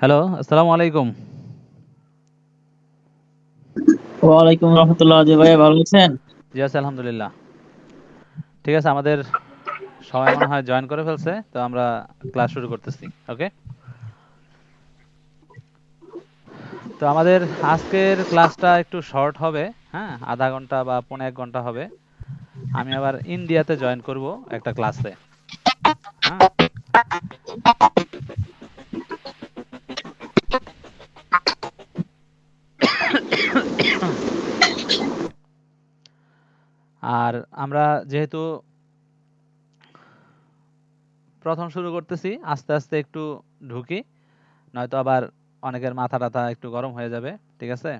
Hello, আসসালামু আলাইকুম। ওয়ালাইকুম রহমতুল্লাহ। জি ভাইয়া, ভালো আছেন? জি আছি আলহামদুলিল্লাহ। ঠিক আছে, আমাদের সবাই মনে হয় জয়েন করে ফেলছে। তো আমরা ক্লাস শুরু করতেছি। ওকে? তো আমাদের আজকের ক্লাসটা একটু শর্ট হবে। হ্যাঁ, আধা ঘন্টা বা পৌনে ১ ঘন্টা হবে। আমি আবার ইন্ডিয়াতে জয়েন করব একটা ক্লাসে। হ্যাঁ? আর আমরা যেহেতু প্রথম শুরু করতেছি, আস্তে আস্তে একটু ঢুকি। নয়তো আবার অনেকের মাথা-টাথা একটু গরম হয়ে যাবে। ঠিক আছে?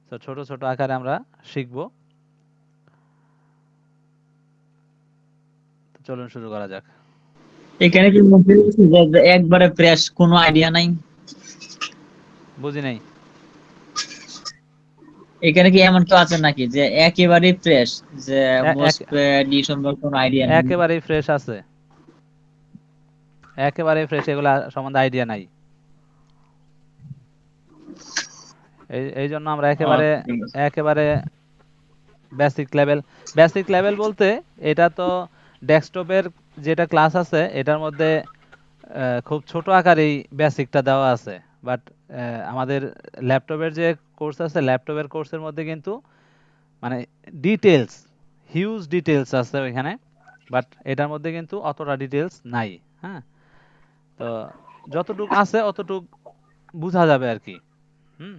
তো ছোট, ছোট আকারে আমরা শিখব। তো চলুন শুরু করা যাক। এখানে কি মনে হচ্ছে যে একবারে ফ্রেশ, কোনো আইডিয়া নাই? বুঝি নাই। এখানে কি এমন কেউ আছে নাকি যে একেবারে ফ্রেশ, যে এ এক মোসপেড সম্পর্কে কোনো আইডিয়া নেই? একেবারেই ফ্রেশ আছে। একেবারেই ফ্রেশ, এগুলা সম্বন্ধে আইডিয়া নাই। এই জন্য আমরা একেবারে ঠিক আছে। একেবারে বেসিক লেভেল বলতে এটা তো ডেস্কটপের যেটা ক্লাস আছে এটার মধ্যে খুব ছোট আকারেই বেসিকটা দেওয়া আছে। বাট আমাদের ল্যাপটপের যে কোর্স আছে, ল্যাপটপের কোর্সের মধ্যে কিন্তু মানে ডিটেলস, হিউজ ডিটেলস আছে ওইখানে। বাট এটার মধ্যে কিন্তু অতটা ডিটেলস নাই। হ্যাঁ, তো যতটুক আছে অতটুক বুঝা যাবে আর কি। হুম।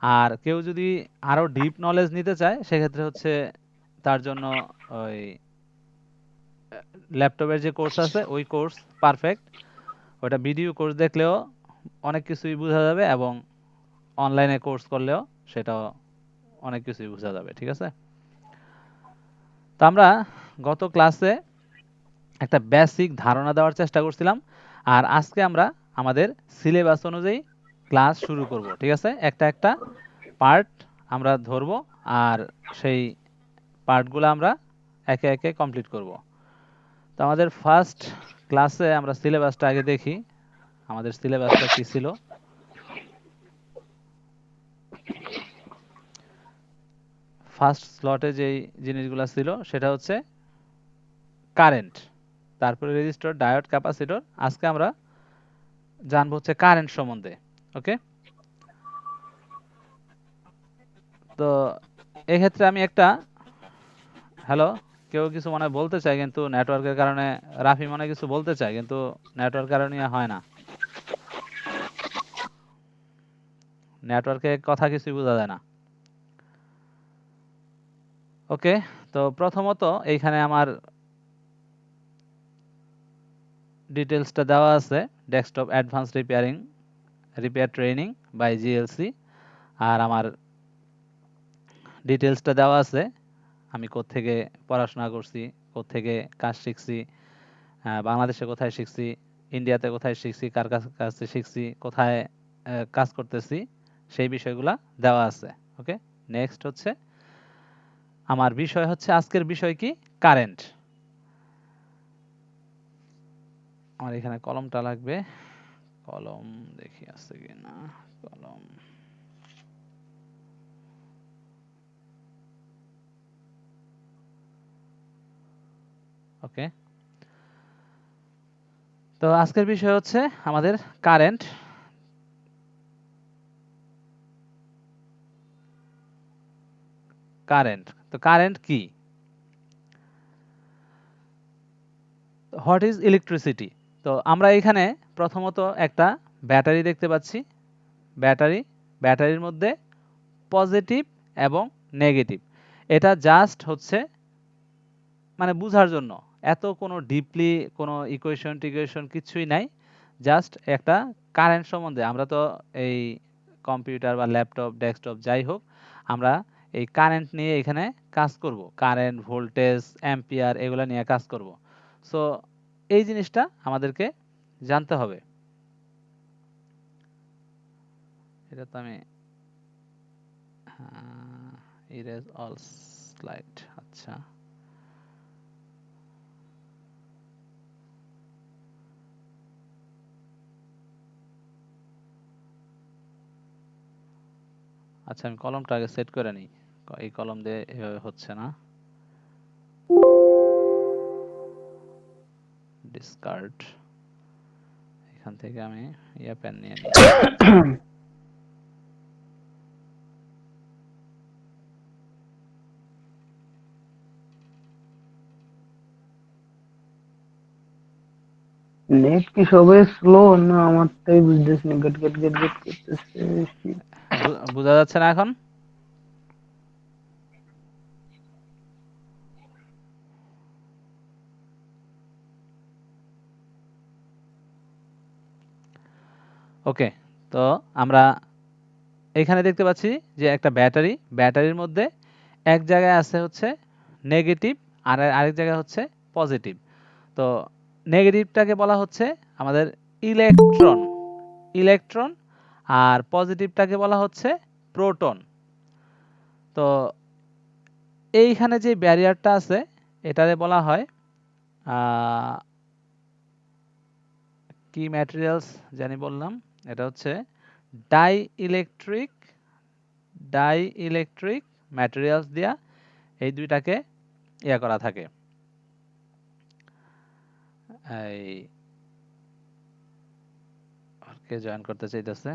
আর কেউ যদি আরো ডিপ নলেজ নিতে চায় সেক্ষেত্রে হচ্ছে তার জন্য ওই ল্যাপটপের যে কোর্স আছে ওই কোর্স পারফেক্ট। ওটা ভিডিও কোর্স দেখলেও অনেক কিছুই বোঝা যাবে এবং অনলাইনে কোর্স করলেও সেটাও অনেক কিছুই বোঝা যাবে। ঠিক আছে? তো আমরা গত ক্লাসে একটা বেসিক ধারণা দেওয়ার চেষ্টা করছিলাম। আর আজকে আমরা আমাদের সিলেবাস অনুযায়ী ক্লাস শুরু করব। ঠিক আছে? একটা একটা পার্ট আমরা ধরব আর সেই পার্টগুলো আমরা একে একে কমপ্লিট করব। তো আমাদের ফার্স্ট ক্লাসে আমরা সিলেবাসটা আগে দেখি। আমাদের সিলেবাসটা কি ছিল? ফার্স্ট স্লটে যেই জিনিসগুলো ছিল সেটা হচ্ছে কারেন্ট, তারপরে রেজিস্টর, ডায়োড, ক্যাপাসিটর। আজকে আমরা জানবো হচ্ছে কারেন্ট সম্বন্ধে। ওকে? তো এক্ষেত্রে আমি একটা হ্যালো, কেউ কিছু মনে হয় বলতে চায় কিন্তু নেটওয়ার্কের কারণে, রাফি মনে হয় কিছু বলতে চায় কিন্তু নেটওয়ার্ক কারণে হয় না। নেটওয়ার্কে কথা কিছুই বোঝা যায় না। ওকে, তো প্রথমত এইখানে আমার ডিটেলসটা দেওয়া আছে, desktop advance repair training by GLC. আর আমার ডিটেলসটা দেওয়া আছে, আমি কোত্থেকে পড়াশোনা করছি, কোত্থেকে কাজ শিখছি, বাংলাদেশে কোথায় শিখছি, ইন্ডিয়াতে কোথায় শিখছি, কার কাছে শিখছি, কোথায় কাজ করতেছি, সেই বিষয়গুলা দেওয়া আছে। ওকে, নেক্সট হচ্ছে আমার বিষয় হচ্ছে, আজকের বিষয় কি? কারেন্ট। আমার এখানে কলমটা লাগবে, কলম দেখি আছে কিনা। কলম। ওকে, তো আজকের বিষয় হচ্ছে আমাদের কারেন্ট। তো কারেন্ট কি? What is electricity? তো আমরা এখানে প্রথমত একটা ব্যাটারি দেখতে পাচ্ছি। ব্যাটারি, ব্যাটারির মধ্যে পজিটিভ এবং নেগেটিভ। এটা জাস্ট হচ্ছে মানে বুঝার জন্য, এত কোনো ডিপলি কোনো ইকুয়েশন টিকুয়েশন কিছুই নাই। জাস্ট একটা কারেন্ট সম্বন্ধে, আমরা তো এই কম্পিউটার বা ল্যাপটপ, ডেস্কটপ যাই হোক, আমরা এই কারেন্ট নিয়ে এখানে কাজ করব। কারেন্ট, ভোল্টেজ, অ্যাম্পিয়ার এগুলো নিয়ে কাজ করব। সো এই জিনিসটা আমাদেরকে জানতে হবে। এটা তো আমি ইরেজ অল স্লাইড। আচ্ছা, আচ্ছা আমি কলমটা আগে সেট করে নিই, এই কলম দিয়ে এভাবে হচ্ছে না। ডিসকার্ড, এখান থেকে আমি পেন নিয়ে নিই। নেট কি সবে স্লো না আমারটাই বুঝতেছি না, গট গট গট গট করতেছে বেশি। বোঝা যাচ্ছে না এখন? ওকে, তো আমরা এখানে দেখতে পাচ্ছি যে একটা ব্যাটারি, ব্যাটারির মধ্যে এক জায়গায় আছে হচ্ছে নেগেটিভ আর আরেক জায়গায় হচ্ছে পজিটিভ। তো নেগেটিভটাকে বলা হচ্ছে আমাদের ইলেকট্রন, ইলেকট্রন, আর পজিটিভটাকে বলা হচ্ছে প্রোটন। তো এইখানে যে ব্যারিয়ারটা আছে এটারে বলা হয় কি ম্যাটেরিয়ালস জানি বললাম, এটা হচ্ছে die electric, die electric materials দিয়া এই দুইটাকে ইয়া করা থাকে। এই কে জয়েন করতে চাইতেছে?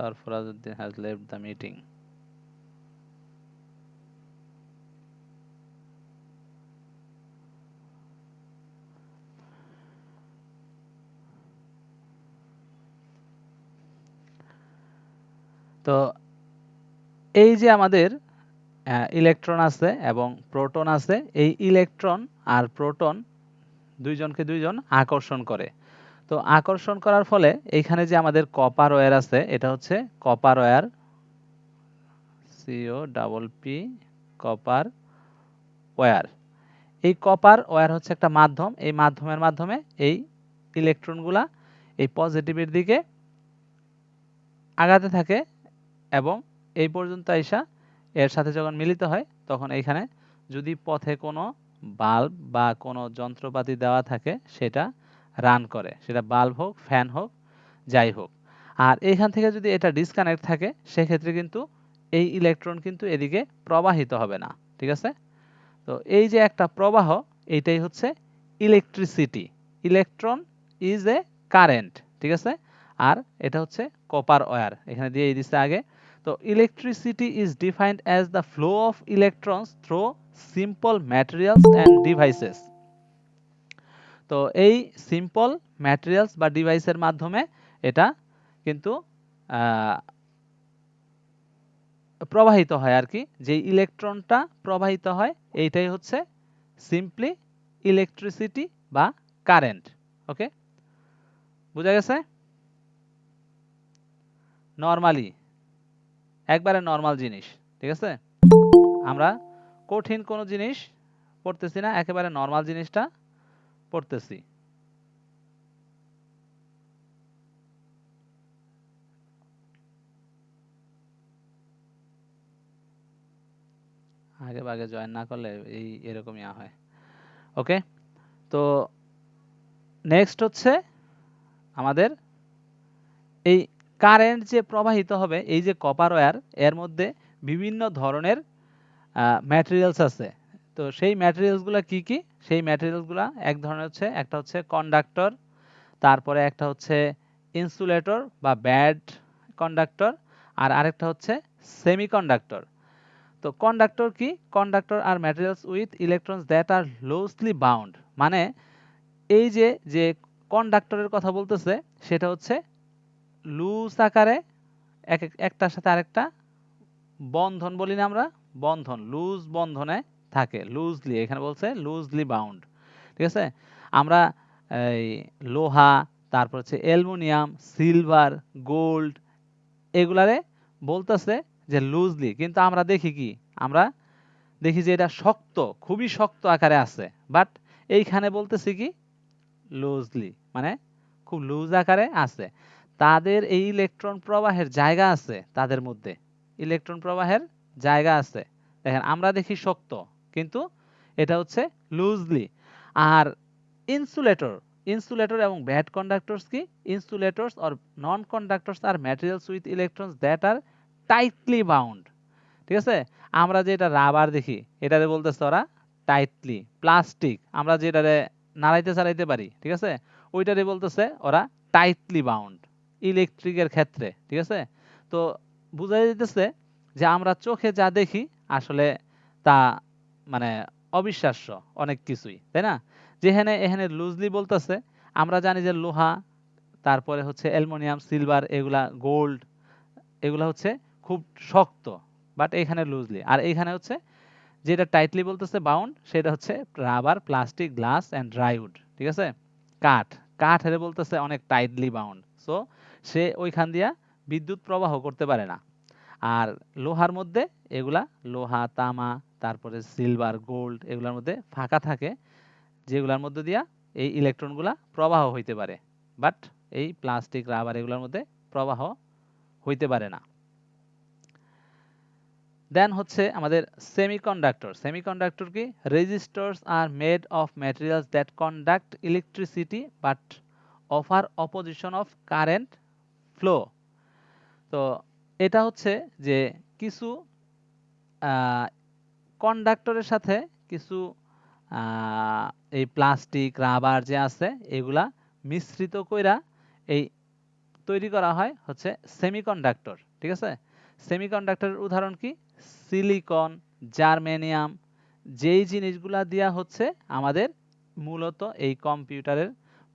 Sarfarazuddin has left the meeting. তো এই যে আমাদের ইলেকট্রন আছে এবং প্রোটন আছে, এই ইলেকট্রন আর প্রোটন দুইজনকে দুইজন আকর্ষণ করে। তো আকর্ষণ করার ফলে এইখানে যে আমাদের কপার ওয়্যার আছে, এটা হচ্ছে copper wire, COPP, copper wire. এই কপার ওয়্যার হচ্ছে একটা মাধ্যম, এই মাধ্যমের মাধ্যমে এই ইলেকট্রনগুলা এই পজিটিভের দিকে আগাতে থাকে এবং এই পর্যন্ত আইসা এর সাথে যখন মিলিত হয় তখন এইখানে যদি পথে কোনো বাল্ব বা কোনো যন্ত্রপাতি দেওয়া থাকে সেটা রান করে, সেটা বাল্ব হোক, ফ্যান হোক, যাই হোক। আর এইখান থেকে যদি এটা ডিসকানেক্ট থাকে সেক্ষেত্রে কিন্তু এই ইলেকট্রন কিন্তু এদিকে প্রবাহিত হবে না, ঠিক আছে? তো এই যে একটা প্রবাহ, এইটাই হচ্ছে electricity. Electron is a current, ঠিক আছে? আর এটা হচ্ছে কপার ওয়্যার, এখানে দিয়ে দিচ্ছে আগে। তো electricity is defined as the flow of electrons through simple materials and devices. তো এই সিম্পল ম্যাটেরিয়ালস বা ডিভাইসের মাধ্যমে এটা কিন্তু প্রবাহিত হয় আর কি। যে ইলেকট্রনটা প্রবাহিত হয় এইটাই হচ্ছে সিম্পলি ইলেকট্রিসিটি বা কারেন্ট। ওকে, বুঝা গেছে? নরমালি একবারে নরমাল জিনিস, ঠিক আছে? আমরা কঠিন কোনো জিনিস পড়তেছি না, একেবারে নরমাল জিনিসটা পড়তেছি। আগে ভাগে জয়েন না করলে এই এরকমই হয়। ওকে, তো নেক্সট হচ্ছে আমাদের এই কারেন্ট যে প্রবাহিত হবে, এই যে কপার ওয়্যার, এর মধ্যে বিভিন্ন ধরনের ম্যাটেরিয়ালস আছে। তো সেই ম্যাটেরিয়ালসগুলো কি কি? সেই ম্যাটেরিয়ালসগুলো এক ধরনের হচ্ছে, একটা হচ্ছে কন্ডাক্টর, তারপরে একটা হচ্ছে ইনসুলেটর বা ব্যাড কন্ডাক্টর, আর আরেকটা হচ্ছে সেমিকন্ডাক্টর। তো কন্ডাক্টর কি? Conductor are materials with electrons that are loosely bound. মানে এই যে যে কন্ডাক্টরের কথা বলতেছে সেটা হচ্ছে লুজ আকারে একটার সাথে আরেকটা বন্ধন বলি না আমরা, বন্ধন, লুজ বন্ধনে থাকে, লুজলি, এখানে বলছে লুজলি বাউন্ড, ঠিক আছে? আমরা এই লোহা, তারপর হচ্ছে অ্যালুমিনিয়াম, সিলভার, গোল্ড, এগুলারে বলতেছে যে লুজলি, কিন্তু আমরা দেখি কি, আমরা দেখি যে এটা শক্ত, খুবই শক্ত আকারে আছে, বাট এইখানে বলতেছি কি লুজলি, মানে খুব লুজ আকারে আছে। তাদের এই ইলেকট্রন প্রবাহের জায়গা আছে, তাদের মধ্যে ইলেকট্রন প্রবাহের জায়গা আছে। দেখেন আমরা দেখি শক্ত, কিন্তু এটা হচ্ছে লুজলি। আর ইনসুলেটর, ইনসুলেটর এবং ব্যাড কন্ডাক্টরস কি? Insulators or non conductors are materials with electrons that are tightly bound. ঠিক আছে? আমরা যেটা রাবার দেখি, এটারে বলতেছে ওরা টাইটলি। প্লাস্টিক আমরা যেটারে নাড়াইতে চালাইতে পারি, ঠিক আছে, ওইটারে বলতেছে ওরা টাইটলি বাউন্ড ইলেকট্রিকের ক্ষেত্রে। ঠিক আছে? তো বোঝা যাইতেছে যে আমরা চোখে যা দেখি আসলে তা মানে অবিশ্বাস্য অনেক কিছুই, তাই না? যেখানে এখানে লুজলি বলতেছে, আমরা জানি যে লোহা, তারপরে হচ্ছে অ্যালুমিনিয়াম, সিলভার, এগুলা গোল্ড, এগুলা হচ্ছে খুব শক্ত, বাট এখানে লুজলি। আর এখানে হচ্ছে যেটা টাইটলি বলতেছে বাউন্ড, সেটা হচ্ছে রাবার, প্লাস্টিক, গ্লাস অ্যান্ড ড্রাইউড। ঠিক আছে? কাঠ, কাঠ হেরে বলতেছে অনেক টাইটলি বাউন্ড, সো সে ওইখান দিয়া বিদ্যুৎ প্রবাহ করতে পারে না। আর লোহার মধ্যে এগুলা, লোহা, তামা, তারপরে সিলভার, গোল্ড, এগুলোর মধ্যে ফাঁকা থাকে, যেগুলোর মধ্যে দিয়া এই ইলেকট্রনগুলা প্রবাহ হইতে পারে। বাট এই প্লাস্টিক, রাবার এগুলোর মধ্যে প্রবাহ হইতে পারে না। দেন হচ্ছে আমাদের সেমিকন্ডাক্টর। সেমিকন্ডাক্টর কি? Resistors are made of materials that conduct electricity but offer opposition of current flow. তো এটা হচ্ছে যে কিছু কন্ডাক্টরের সাথে কিছু আহ, এই প্লাস্টিক, রাবার যে আছে, এগুলা মিশ্রিত কইরা এই তৈরি করা হয় হচ্ছে সেমিকন্ডাক্টর। ঠিক আছে? সেমিকন্ডাক্টরের উদাহরণ কি? সিলিকন, জার্মেনিয়াম, যেই জিনিসগুলা দিয়া হচ্ছে আমাদের মূলত এই কম্পিউটারের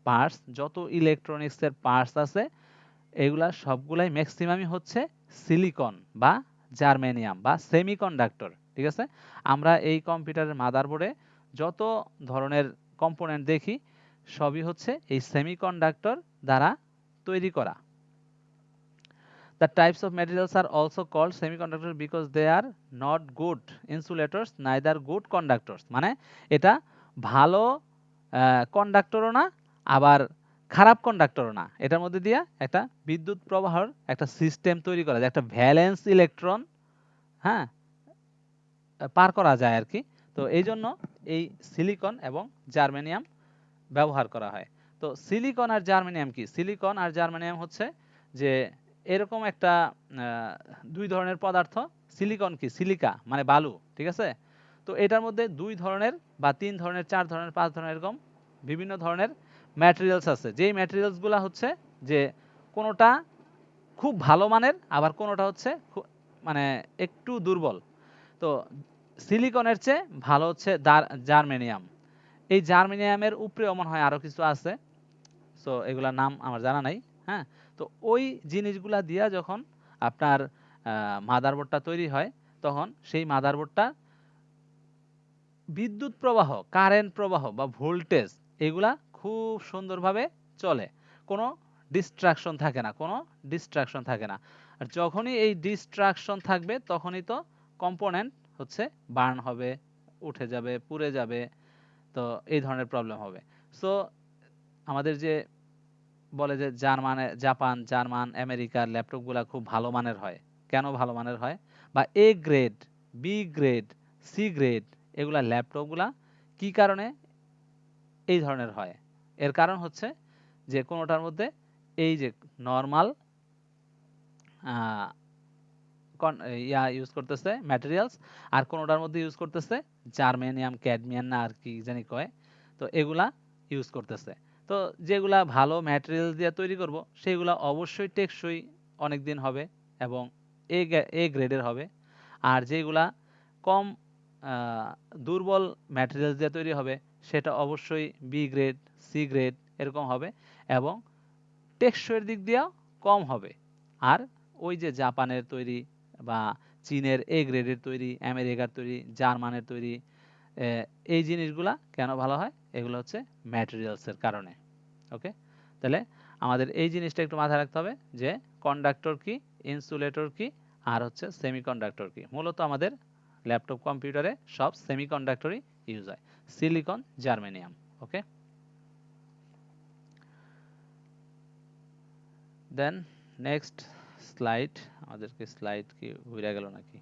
পার্টস, যত ইলেকট্রনিক্সের পার্টস আছে, এগুলা সবগুলাই ম্যাক্সিমামই হচ্ছে সিলিকন বা জার্মেনিয়াম বা সেমিকন্ডাক্টর। ঠিক আছে? আমরা এই কম্পিউটারের মাদারবোর্ডে যত ধরনের কম্পোনেন্ট দেখি, সবই হচ্ছে এই সেমিকন্ডাক্টর দ্বারা তৈরি করা। The types of materials are also called semiconductors because they are not good insulators neither good conductors। মানে এটা ভালো কন্ডাক্টরও না, আবার খারাপ কন্ডাক্টরও না। এটার মধ্যে দিয়া একটা বিদ্যুৎ প্রবাহের একটা সিস্টেম তৈরি করা যায়, একটা ভ্যালেন্স ইলেকট্রন, হ্যাঁ, পার করা যায় আর কি। তো এই জন্য এই সিলিকন এবং জার্মেনিয়াম ব্যবহার করা হয়। তো সিলিকন আর জার্মেনিয়াম কি? সিলিকন আর জার্মেনিয়াম হচ্ছে যে এরকম একটা দুই ধরনের পদার্থ। সিলিকন কি? সিলিকা মানে বালু। ঠিক আছে? তো এটার মধ্যে দুই ধরনের বা তিন ধরনের, চার ধরনের, পাঁচ ধরনের, এরকম বিভিন্ন ধরনের ম্যাটেরিয়ালস আছে, যেই ম্যাটেরিয়ালসগুলো হচ্ছে যে কোনোটা খুব ভালো মানের, আবার কোনোটা হচ্ছে মানে একটু দুর্বল। তো সিলিকনের চেয়ে ভালো হচ্ছে জার্মেনিয়াম। এই জার্মেনিয়ামের উপরেও মনে হয় আরো কিছু আছে, সো এগুলার নাম আমার জানা নাই। হ্যাঁ, তো ওই জিনিসগুলা দিয়া যখন আপনার মাদারবোর্ডটা তৈরি হয়, তখন সেই মাদারবোর্ডটা বিদ্যুৎ প্রবাহ, কারেন্ট প্রবাহ বা ভোল্টেজ, এগুলা খুব সুন্দরভাবে চলে। কোনো ডিস্ট্রাকশন থাকে না, কোনো ডিস্ট্রাকশন থাকে না। আর যখনই এই ডিস্ট্রাকশন থাকবে, তখনই তো কম্পোনেন্ট হচ্ছে বার্ন হবে, উঠে যাবে, পুড়ে যাবে। তো এই ধরনের প্রবলেম হবে। সো আমাদের যে বলে যে জাপান, জার্মান, আমেরিকার ল্যাপটপগুলা খুব ভালো মানের হয়। কেন ভালো মানের হয়? বা A grade, B grade, C grade, এগুলা ল্যাপটপগুলা কি কারণে এই ধরনের হয়? এর কারণ হচ্ছে যে কোনোটার মধ্যে এই যে নরমাল ইউজ করতেছে ম্যাটেরিয়ালস, আর কোনোটার মধ্যে ইউজ করতেছে জার্মেনিয়াম, ক্যাডমিয়াম না আর কি জানি কয়। তো এগুলা ইউজ করতেছে। তো যেগুলা ভালো ম্যাটেরিয়াল দিয়ে তৈরি করব, সেগুলা অবশ্যই টেকসই অনেক দিন হবে এবং এ গ্রেডের হবে। আর যেগুলা কম দুর্বল ম্যাটেরিয়াল দিয়ে তৈরি হবে, সেটা অবশ্যই বি গ্রেড, সি গ্রেড এরকম হবে, এবং টেকসইয়ের দিক দিয়েও কম হবে। আর ওই যে জাপানের তৈরি বা চীনের এ গ্রেডের তৈরি, আমেরিকার তৈরি, জার্মানের তৈরি, এই জিনিসগুলা কেন ভালো হয়? এগুলো হচ্ছে ম্যাটেরিয়ালসের কারণে। ওকে? তাহলে আমাদের এই জিনিসটা একটু মাথায় রাখতে হবে যে কন্ডাক্টর কি, ইনসুলেটর কি, আর হচ্ছে সেমিকন্ডাক্টর কি। মূলত আমাদের ল্যাপটপ কম্পিউটারে সব সেমিকন্ডাক্টরই ইউজ হয়, silicon, germanium. Okay? Then next slide. আমাদেরকে স্লাইড কি ঘুরে গেল নাকি?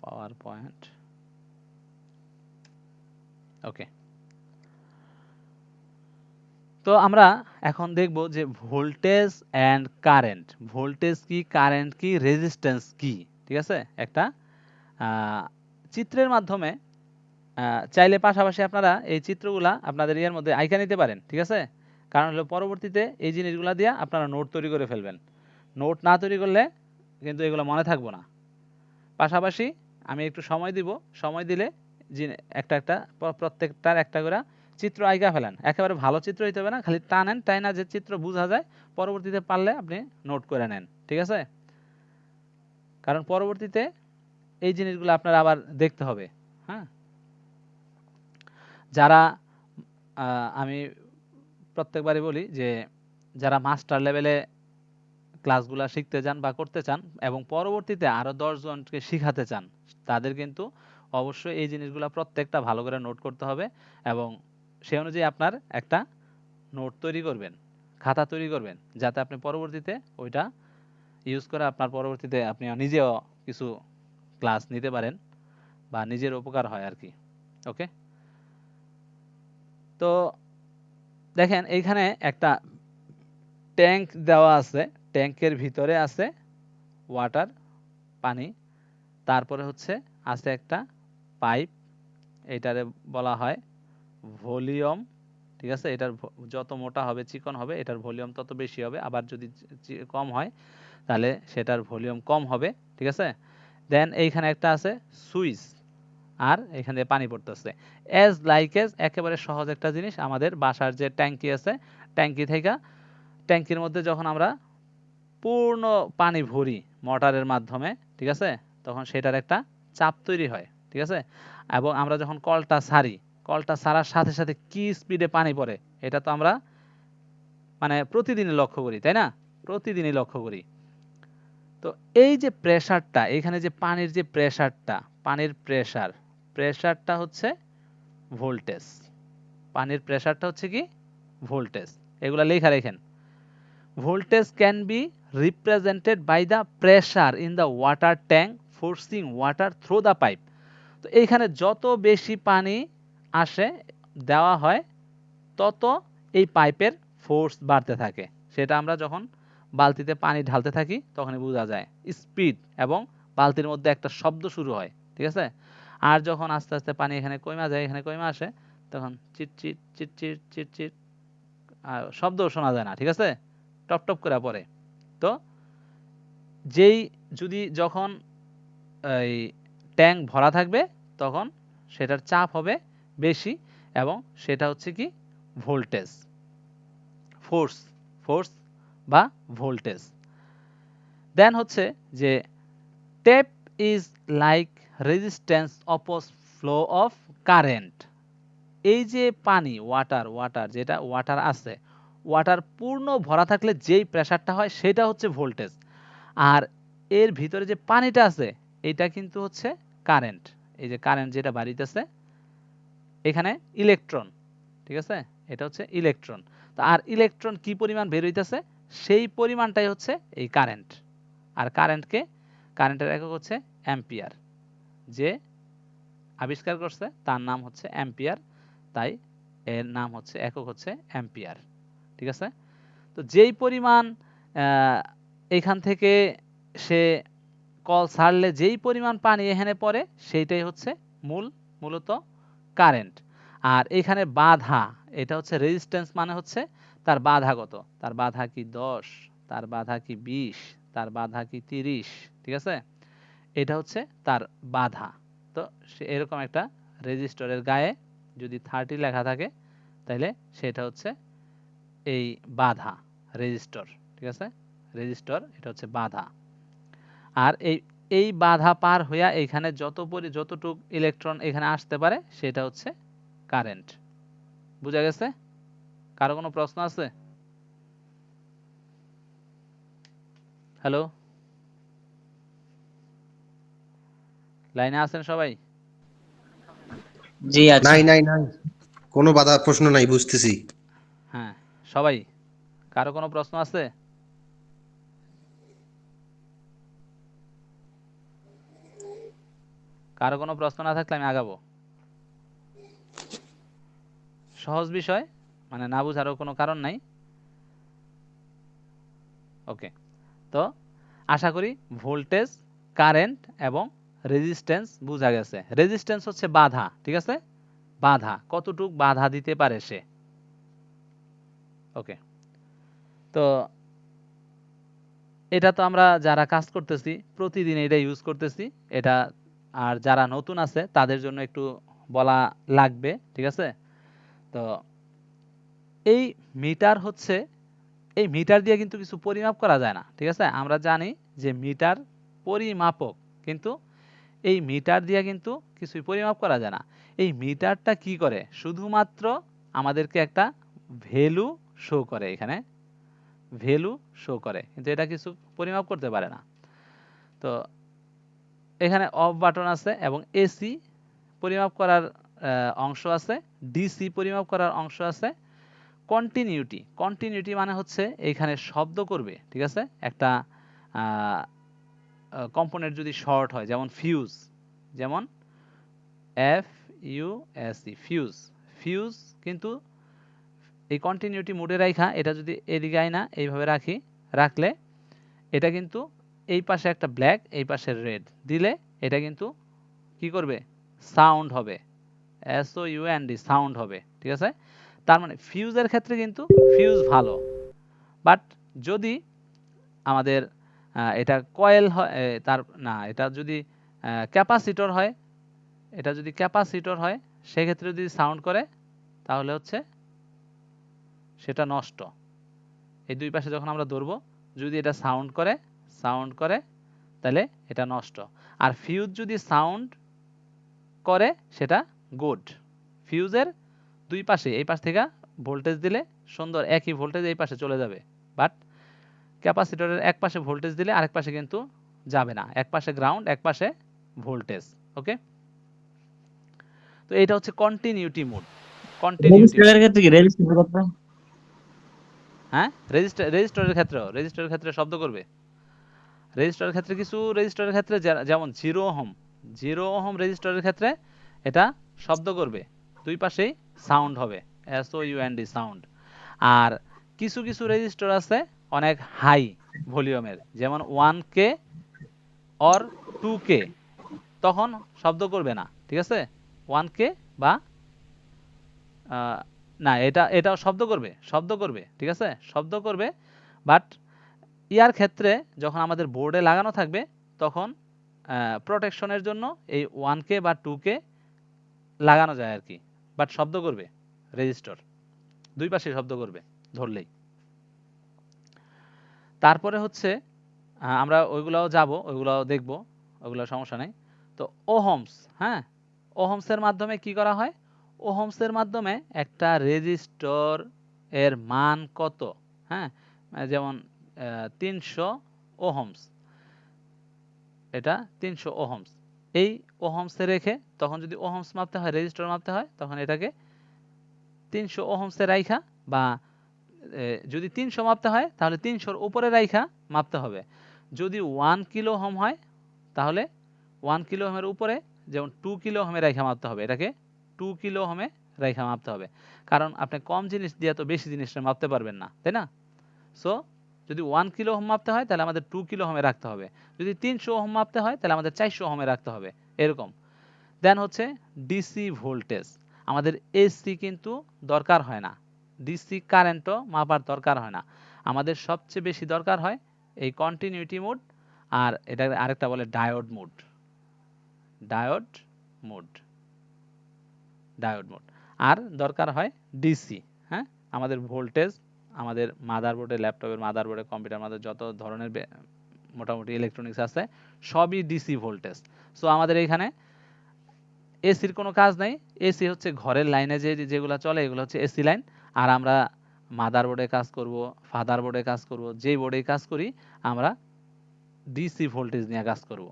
Power point. ওকে, তো আমরা এখন দেখব যে ভোল্টেজ অ্যান্ড কারেন্ট। ভোল্টেজ কি, কারেন্ট কি, রেজিস্ট্যান্স কি, ঠিক আছে? একটা চিত্রের মাধ্যমে চাইলে পাশাপাশি আপনারা এই চিত্রগুলা আপনাদের ইয়ের মধ্যে আঁকা নিতে পারেন, ঠিক আছে? কারণ হলো পরবর্তীতে এই জিনিসগুলা দিয়ে আপনারা নোট তৈরি করে ফেলবেন। নোট না তৈরি করলে কিন্তু এগুলো মনে থাকবো না। পাশাপাশি আমি একটু সময় দিব, সময় দিলে একটা একটা প্রত্যেকটার একটা করে চিত্র আঁকা ফেলেন। একেবারে ভালো চিত্র হইতে হবে না, খালি টানেন, টাইনা যে চিত্র বোঝা যায় পরবর্তীতে পারলে আপনি নোট করে নেন, ঠিক আছে? কারণ পরবর্তীতে এই জিনিসগুলো আপনার আবার দেখতে হবে। হ্যাঁ, যারা আমি প্রত্যেকবারই বলি যে যারা মাস্টার লেভেলে ক্লাসগুলো শিখতে চান বা করতে চান এবং পরবর্তীতে আরো 10 জনকে শিখাতে চান, তাদের কিন্তু অবশ্যই এই জিনিসগুলো প্রত্যেকটা ভালো করে নোট করতে হবে এবং সেই অনুযায়ী আপনার একটা নোট তৈরি করবেন, খাতা তৈরি করবেন, যাতে আপনি পরবর্তীতে ওইটা ইউজ করে আপনার পরবর্তীতে আপনি নিজেও কিছু ক্লাস নিতে পারেন বা নিজের উপকার হয় আর কি। ওকে, তো দেখেন এইখানে একটা ট্যাঙ্ক দেওয়া আছে, ট্যাঙ্কের ভিতরে আছে ওয়াটার, পানি, তারপরে হচ্ছে আছে একটা পাইপ, এটারে বলা হয় ভলিউম, ঠিক আছে? এটার যত মোটা হবে, চিকন হবে, এটার ভলিউম তত বেশি হবে, আবার যদি কম হয় তাহলে সেটার ভলিউম কম হবে, ঠিক আছে? দেন এইখানে একটা আছে সুইচ, আর এখানে পানি পড়তেছে। এজ লাইক এজ, একেবারে সহজ একটা জিনিস, আমাদের বাসার যে ট্যাঙ্কি আছে, ট্যাঙ্কি থেকে ট্যাঙ্কির মধ্যে যখন আমরা পূর্ণ পানি ভরি মোটরের মাধ্যমে, ঠিক আছে, তখন সেটার একটা চাপ তৈরি হয়, ঠিক আছে? এবং আমরা যখন কলটা ছাড়ি, কলটা ছাড়ার সাথে সাথে কি স্পিডে পানি পড়ে, এটা তো আমরা মানে প্রতিদিনই লক্ষ্য করি, তাই না? প্রতিদিনই লক্ষ্য করি। তো এই যে প্রেসারটা, এখানে যে পানির যে প্রেসারটা, পানির প্রেসারটা হচ্ছে ভোল্টেজ। পানির প্রেসারটা হচ্ছে কি? ভোল্টেজ। এগুলা লেখা রাখেন। Voltage can be represented by the pressure in the water tank forcing water through the pipe. তো এইখানে যত বেশি পানি আসে দেওয়া হয় তত এই পাইপের ফোর্স বাড়তে থাকে। সেটা আমরা যখন বালতিতে পানি ঢালতে থাকি তখনই বোঝা যায়। স্পিড এবং বালতির মধ্যে একটা শব্দ শুরু হয়, ঠিক আছে? আর যখন আস্তে আস্তে পানি এখানে কমে যায়, এখানে কমে আসে, তখন চিটচিট চিটচিট চিটচিট শব্দও শোনা যায় না, ঠিক আছে? টপ টপ করে পড়ে। তো যেই যদি যখন এই ট্যাঙ্ক ভরা থাকবে তখন সেটার চাপ হবে বেশি এবং সেটা হচ্ছে কি? ভোল্টেজ, ফোর্স, ফোর্স বা ভোল্টেজ। দেন হচ্ছে যে tape is like resistance oppose flow of current. এই যে পানি, ওয়াটার যেটা ওয়াটার আছে, ওয়াটার পূর্ণ ভরা থাকলে যেই প্রেসারটা হয় সেটা হচ্ছে ভোল্টেজ। আর এর ভিতরে যে পানিটা আছে এটা কিন্তু হচ্ছে কারেন্ট। এই যে কারেন্ট যেটা বাড়িতেছে এখানে ইলেকট্রন, ঠিক আছে? এটা হচ্ছে ইলেকট্রন। তো আর ইলেকট্রন কি পরিমাণ বের হইতেছে সেই পরিমাণটাই হচ্ছে এই কারেন্ট। আর কারেন্টের একক হচ্ছে অ্যাম্পিয়ার। যে আবিষ্কার করছে তার নাম হচ্ছে অ্যাম্পিয়ার, তাই এর নাম হচ্ছে একক হচ্ছে অ্যাম্পিয়ার, ঠিক আছে? তো যেই পরিমাণ এখান থেকে সে কল ছাড়লে যেই পরিমাণ পানি এখানে পড়ে সেইটাই হচ্ছে মূলত কারেন্ট। আর এখানে বাধা, এটা হচ্ছে রেজিস্ট্যান্স, মানে হচ্ছে তার বাধা কত, তার বাধা কি 10, তার বাধা কি 20, তার বাধা কি 30, ঠিক আছে? এটা হচ্ছে তার বাধা। তো এরকম একটা রেজিস্টরের গায়ে যদি 30 লেখা থাকে তাহলে সেটা হচ্ছে এই বাধা, রেজিস্টর, ঠিক আছে? রেজিস্টর এটা হচ্ছে বাধা। আর এই বাধা পার হইয়া এখানে যতটুক ইলেকট্রন এখানে আসতে পারে সেটা হচ্ছে কারেন্ট। বুঝা গেছে? কারো কোনো প্রশ্ন আছে? হ্যালো, লাইনে আছেন সবাই? জি আচ্ছা। নাই নাই নাই, কোনো বাধা প্রশ্ন নাই, বুঝতেছি। হ্যাঁ, সবাই, কারো কোনো প্রশ্ন আছে? কারো কোনো প্রশ্ন না থাকলে আমি আগাবো। সহজ বিষয়, মানে না বুঝারও কোনো কারণ নাই। ওকে, তো আশা করি ভোল্টেজ, কারেন্ট এবং রেজিস্ট্যান্স বোঝা গেছে। রেজিস্ট্যান্স হচ্ছে বাধা, ঠিক আছে? বাধা, কতটুক বাধা দিতে পারে সে। ওকে, তো এটা তো আমরা যারা কাজ করতেছি প্রতিদিন এটা ইউজ করতেছি এটা, আর যারা নতুন আছে তাদের জন্য একটু বলা লাগবে, ঠিক আছে? তো এই মিটার হচ্ছে, এই মিটার দিয়ে কিন্তু কিছু পরিমাপ করা যায় না, ঠিক আছে? আমরা জানি যে মিটার পরিমাপক, কিন্তু এই মিটার দিয়ে কিন্তু কিছুই পরিমাপ করা যায় না। এই মিটারটা কি করে? শুধুমাত্র আমাদেরকে একটা ভ্যালু শো করে, এখানে ভ্যালু শো করে, কিন্তু এটা কিছু পরিমাপ করতে পারে না। তো এখানে অফ বাটন আছে এবং এসি পরিমাপ করার অংশ আছে, ডিসি পরিমাপ করার অংশ আছে। কন্টিনিউটি, কন্টিনিউটি মানে হচ্ছে এইখানে শব্দ করবে, ঠিক আছে? একটা কম্পোনেন্ট যদি শর্ট হয়, যেমন ফিউজ, যেমন F U S E, fuse. Fuse কিন্তু এই কন্টিনিউটি মোডে রাখা, এটা যদি এদিকে আই না এইভাবে রাখি, রাখলে এটা কিন্তু এই পাশে একটা ব্ল্যাক, এই পাশে রেড দিলে এটা কিন্তু কি করবে? সাউন্ড হবে, S O U N D, sound হবে, ঠিক আছে? তার মানে ফিউজের ক্ষেত্রে কিন্তু ফিউজ ভালো। বাট যদি আমাদের এটা কয়েল হয়, তার না, এটা যদি ক্যাপাসিটর হয়, এটা যদি ক্যাপাসিটর হয় সেক্ষেত্রে যদি সাউন্ড করে তাহলে হচ্ছে সেটা নষ্ট। এই দুই পাশে যখন আমরা ধরবো, যদি এটা সাউন্ড করে তাহলে এটা নষ্ট। আর ফিউজ যদি সাউন্ড করে সেটা গুড। ফিউজের দুই পাশে, এই পাশ থেকে ভোল্টেজ দিলে সুন্দর একই ভোল্টেজ এই পাশে চলে যাবে, বাট ক্যাপাসিটরের এক পাশে ভোল্টেজ দিলে আরেক পাশে কিন্তু যাবে না, এক পাশে গ্রাউন্ড এক পাশে ভোল্টেজ। ওকে, তো এটা হচ্ছে কন্টিনিউটি মোড। কন্টিনিউটি মোড, রেজিস্ট্রারের ক্ষেত্রে কি রেজিস্ট্রারের কথা? হ্যাঁ, রেজিস্টরের ক্ষেত্রে শব্দ করবে। রেজিস্টরের ক্ষেত্রে কিছু রেজিস্টরের ক্ষেত্রে যেমন 0 ওহম, 0 ওহম রেজিস্টরের ক্ষেত্রে এটা শব্দ করবে, দুই পাশেই সাউন্ড হবে, S O U N D, sound. আর কিছু কিছু রেজিস্টর আছে অনেক হাই ভলিউমের, যেমন 1K অর 2K, তখন শব্দ করবে না, ঠিক আছে? 1K বা না, এটাও শব্দ করবে, ঠিক আছে? শব্দ করবে, বাট ইয়ার ক্ষেত্রে যখন আমাদের বোর্ডে লাগানো থাকবে তখন প্রোটেকশনের জন্য এই 1K বা 2K লাগানো যায় আর কি, বাট শব্দ করবে রেজিস্টর, দুই পাশে শব্দ করবে ধরলেই। তারপরে হচ্ছে আমরা ওইগুলাও যাব, ওইগুলাও দেখব, ওইগুলো সমস্যা নেই। তো ওহমস, হ্যাঁ, ওহমসের মাধ্যমে কি করা হয়? ওহমসের মাধ্যমে একটা রেজিস্টর এর মান কত, হ্যাঁ, যেমন 300 ওহমস, এটা 300 ওহমস। এই ওহমসে রেখে তখন যদি ওহমস মাপতে হয়, রেজিস্টর মাপতে হয়, তখন এটাকে 300 ওহমসে রাইখা, বা যদি 300 মাপতে হয় তাহলে 300-র উপরে রাইখা মাপতে হবে। যদি 1 কিলো ওহম হয় তাহলে 1 কিলো ওহমের উপরে, যেমন 2 কিলো ওহমে রাইখা মাপতে হবে, এটাকে 2 কিলো ওহমে রাইখা মাপতে হবে। কারণ আপনি কম জিনিস দিয়ে তো বেশি জিনিসটা মাপতে পারবেন না, তাই না? সো যদি 1 কিলো ওহম মাপতে হয় তাহলে আমাদের 2 কিলো ওহমে রাখতে হবে, যদি 300 ওহম মাপতে হয় তাহলে আমাদের 400 ওহমে রাখতে হবে, এরকম। দেন হচ্ছে ডিসি ভোল্টেজ। আমাদের এসি কিন্তু দরকার হয় না, ডিসি কারেন্টও মাপার দরকার হয় না, আমাদের সবচেয়ে বেশি দরকার হয় এই কন্টিনিউটি মোড, আর এটা আরেকটা বলে diode mode, diode mode, diode mode. আর দরকার হয় ডিসি, হ্যাঁ, আমাদের ভোল্টেজ, আমাদের মাদারবোর্ডে, ল্যাপটপের মাদারবোর্ডে, কম্পিউটার মাদার যত ধরনের মোটামুটি ইলেকট্রনিক্স আছে সবই ডিসি ভোল্টেজ। সো আমাদের এখানে এসির কোনো কাজ নাই, এসি হচ্ছে ঘরের লাইনে যেগুলো চলে এগুলো হচ্ছে এসি লাইন। আর আমরা মাদারবোর্ডে কাজ করব, ফাদারবোর্ডে কাজ করব, যেই বোর্ডে কাজ করি আমরা ডিসি ভোল্টেজ নিয়ে কাজ করব।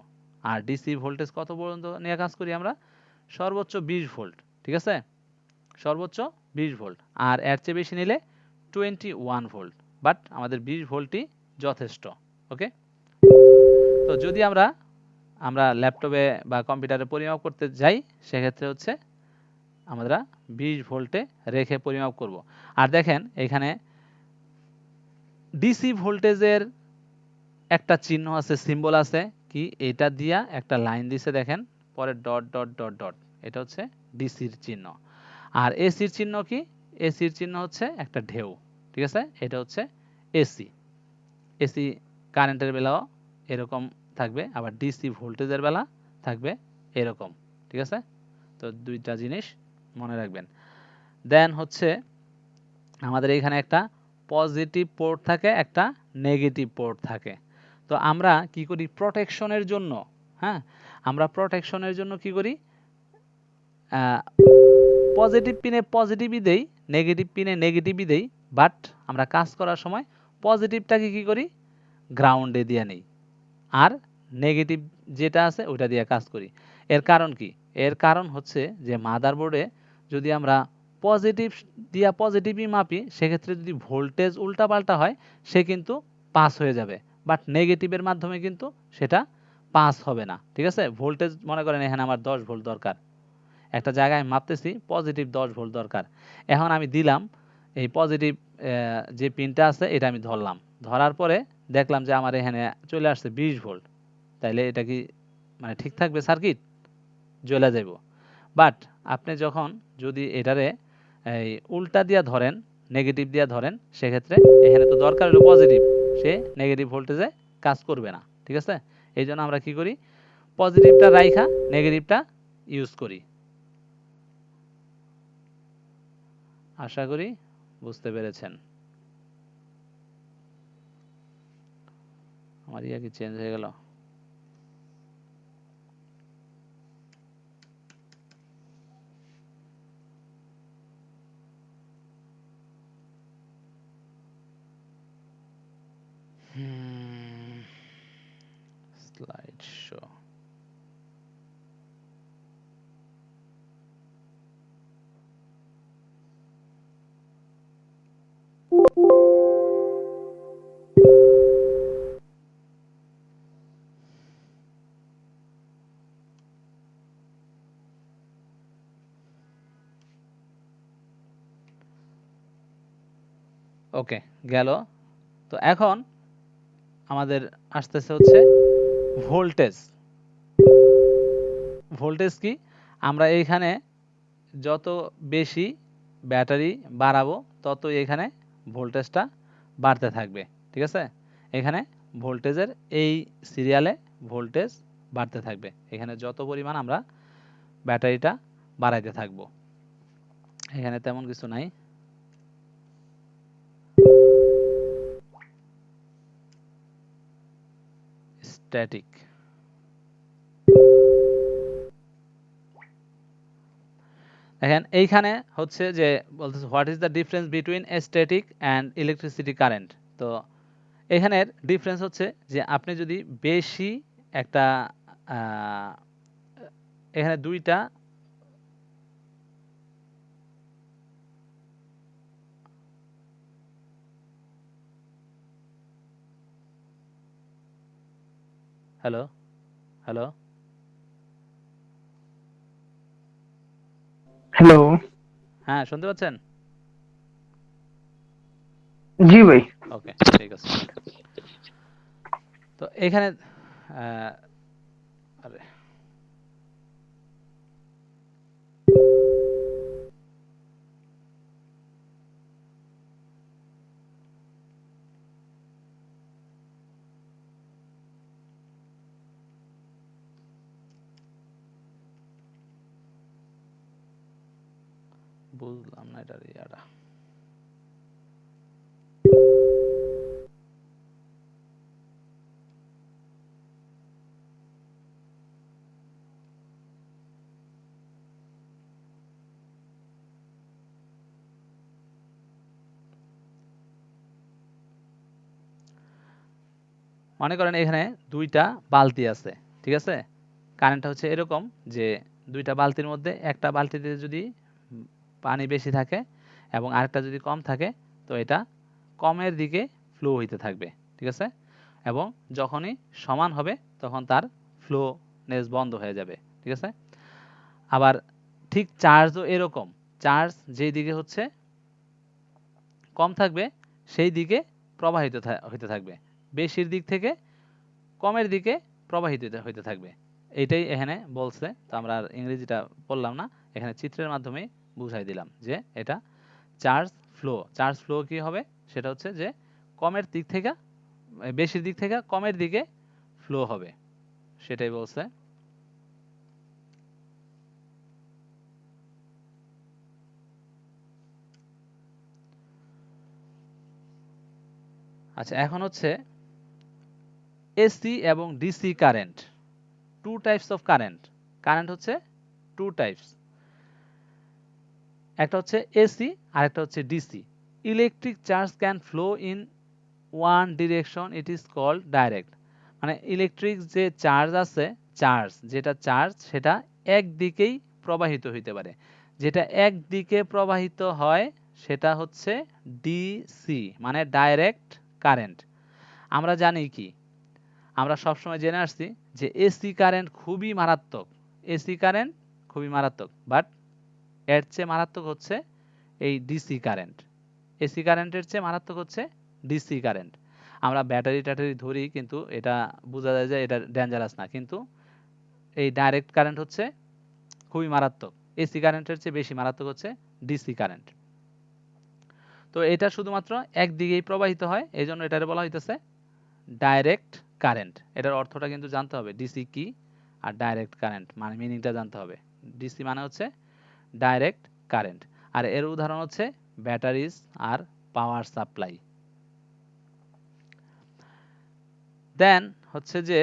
আর ডিসি ভোল্টেজ কত পর্যন্ত নিয়ে কাজ করি আমরা? সর্বোচ্চ 20 ভোল্ট, ঠিক আছে? সর্বোচ্চ 20 ভোল্ট, আর এর চেয়ে বেশি নিলে 21 ভোল্ট, বাট আমাদের 20 ভোল্টই যথেষ্ট। ওকে, তো যদি আমরা আমরা ল্যাপটপে বা কম্পিউটারে পরিমাপ করতে যাই সেক্ষেত্রে হচ্ছে আমরা 20 ভোল্টে রেখে পরিমাপ করব। আর দেখেন এখানে ডিসি ভোল্টেজের একটা চিহ্ন আছে, সিম্বল আছে, কি এটা দিয়া একটা লাইন দিছে দেখেন, পরে ডট ডট ডট ডট, এটা হচ্ছে ডিসির চিহ্ন। আর এসির চিহ্ন কি? এসির চিহ্ন হচ্ছে একটা ঢেউ, ঠিক আছে? এটা হচ্ছে এসি। এসি কারেন্টের বেলাও এরকম থাকবে, আবার ডিসি ভোল্টেজের বেলা থাকবে এরকম, ঠিক আছে? তো দুইটা জিনিস মনে রাখবেন। দেন হচ্ছে আমাদের এখানে একটা পজিটিভ পোর্ট থাকে, একটা নেগেটিভ পোর্ট থাকে। তো আমরা কি করি প্রোটেকশনের জন্য, হ্যাঁ, আমরা প্রোটেকশনের জন্য কি করি, পজিটিভ পিনে পজিটিভই দেই, নেগেটিভ পিনে নেগেটিভই দেই, বাট আমরা কাজ করার সময় পজিটিভটাকে কি করি গ্রাউন্ডে দিয়ে নেই, আর নেগেটিভ যেটা আছে ওইটা দিয়ে কাজ করি। এর কারণ কি? এর কারণ হচ্ছে যে মাদারবোর্ডে যদি আমরা পজিটিভ দিয়া পজিটিভই মাপি, সেক্ষেত্রে যদি ভোল্টেজ উল্টাপাল্টা হয় সে কিন্তু পাস হয়ে যাবে, বাট নেগেটিভের মাধ্যমে কিন্তু সেটা পাস হবে না, ঠিক আছে? ভোল্টেজ মনে করেন এখানে আমার 10 ভোল্ট দরকার, একটা জায়গায় মাপতেছি পজিটিভ 10 ভোল্ট দরকার, এখন আমি দিলাম এই পজিটিভ যে পিনটা আছে এটা আমি ধরলাম, ধরার পরে দেখলাম যে আমার এখানে চলে আসছে 20 ভোল্ট, তাইলে এটা কি মানে ঠিক থাকবে? সার্কিট জ্বলে যাইব। বাট আপনি যখন যদি এটারে এই উল্টা দিয়া ধরেন, নেগেটিভ দিয়া ধরেন, সেক্ষেত্রে এখানে তো দরকার হলো পজিটিভ, সে নেগেটিভ ভোল্টেজে কাজ করবে না, ঠিক আছে? এই জন্য আমরা কি করি পজিটিভটা রাইখা নেগেটিভটা ইউজ করি। আশা করি বুঝতে পেরেছেন। আমার ইয়া কি চেঞ্জ হয়ে গেল? Slide show. ওকে, গেল। তো এখন আমাদের আসতেছে হচ্ছে ভোল্টেজ। ভোল্টেজ কি? আমরা এইখানে যত বেশি ব্যাটারি বাড়াবো ততই এখানে ভোল্টেজটা বাড়তে থাকবে, ঠিক আছে? এখানে ভোল্টেজের এই সিরিয়ালে ভোল্টেজ বাড়তে থাকবে, এখানে যত পরিমাণ আমরা ব্যাটারিটা বাড়াইতে থাকবো। এখানে তেমন কিছু নাই। স্ট্যাটিক। দেখেন এইখানে হচ্ছে যে বলতেছে what is the difference between static and electricity current. তো এখানের ডিফারেন্স হচ্ছে যে আপনি যদি বেশি একটা এখানে দুইটা হ্যালো হ্যালো হ্যালো। হ্যাঁ, শুনতে পাচ্ছেন? জি ভাই। ওকে, ঠিক আছে। তো এখানে আহ, আরে বুঝলাম না এটার ইয়াটা। মনে করেন এখানে দুইটা বালতি আছে, ঠিক আছে? কারেন্টটা হচ্ছে এরকম যে দুইটা বালতির মধ্যে একটা বালতিতে যদি পানি বেশি থাকে এবং আরেকটা যদি কম থাকে, তো এটা কমের দিকে ফ্লো হইতে থাকবে, ঠিক আছে? এবং যখনই সমান হবে তখন তার ফ্লো নেস বন্ধ হয়ে যাবে, ঠিক আছে। আবার ঠিক চার্জও এরকম, চার্জ যেই দিকে হচ্ছে কম থাকবে সেই দিকে প্রবাহিত হইতে থাকবে, বেশির দিক থেকে কমের দিকে প্রবাহিত হইতে থাকবে। এইটাই এখানে বলছে। তো আমরা আর ইংরেজিটা পড়লাম না, এখানে চিত্রের মাধ্যমে বুঝাই দিলাম যে এটা চার্জ ফ্লো। চার্জ ফ্লো কি হবে, সেটা হচ্ছে যে কমের দিক থেকে বেশির দিক থেকে কমের দিকে ফ্লো হবে, সেটাই বলছে। আচ্ছা, এখন হচ্ছে এসি এবং DC current, two types of current. Current হচ্ছে টু টাইপস, একটা হচ্ছে এসি আর একটা হচ্ছে DC. Electric charge can flow in one direction, it is called direct. মানে ইলেকট্রিক যে চার্জ আছে, যেটা চার্জ সেটা একদিকেই প্রবাহিত হইতে পারে। যেটা একদিকে প্রবাহিত হয় সেটা হচ্ছে ডিসি, মানে ডাইরেক্ট কারেন্ট। আমরা জানি কি, আমরা সবসময় জেনে আসছি যে এসি কারেন্ট খুবই মারাত্মক, এসি কারেন্ট খুবই মারাত্মক, বাট এর চেয়ে মারাত্মক হচ্ছে এই ডিসি কারেন্ট। এসি কারেন্টের চেয়ে মারাত্মক হচ্ছে ডিসি কারেন্ট। আমরা ব্যাটারি ট্যাটারি ধরি কিন্তু এটা বোঝা যায় যে এটা ডেঞ্জারাস না, কিন্তু এই ডাইরেক্ট কারেন্ট হচ্ছে খুবই মারাত্মক। এসি কারেন্টের চেয়ে বেশি মারাত্মক হচ্ছে ডিসি কারেন্ট। তো এটা শুধুমাত্র একদিকেই প্রবাহিত হয়, এই জন্য এটারে বলা হইতেছে ডাইরেক্ট কারেন্ট। এটার অর্থটা কিন্তু জানতে হবে, ডিসি কি আর ডাইরেক্ট কারেন্ট মানে মিনিংটা জানতে হবে। ডিসি মানে হচ্ছে ডাইরেক্ট কারেন্ট, আর এর উদাহরণ হচ্ছে ব্যাটারিজ আর পাওয়ার সাপ্লাই। দেন হচ্ছে যে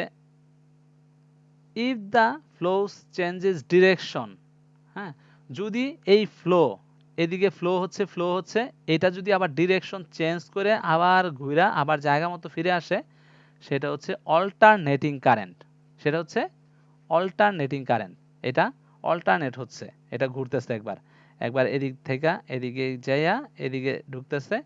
if the flows changes direction, হ্যাঁ, যদি এই এদিকে ফ্লো হচ্ছে এটা যদি আবার ডিরেকশন চেঞ্জ করে আবার ঘুরা আবার জায়গা মতো ফিরে আসে, সেটা হচ্ছে অল্টারনেটিং কারেন্ট। সেটা হচ্ছে অল্টারনেটিং কারেন্ট। এটা অল্টারনেট হচ্ছে, এটা ঘুরতেছে, একবার একবার এদিক থেকে এদিকে যাইয়া এদিকে ঢুকতেছে,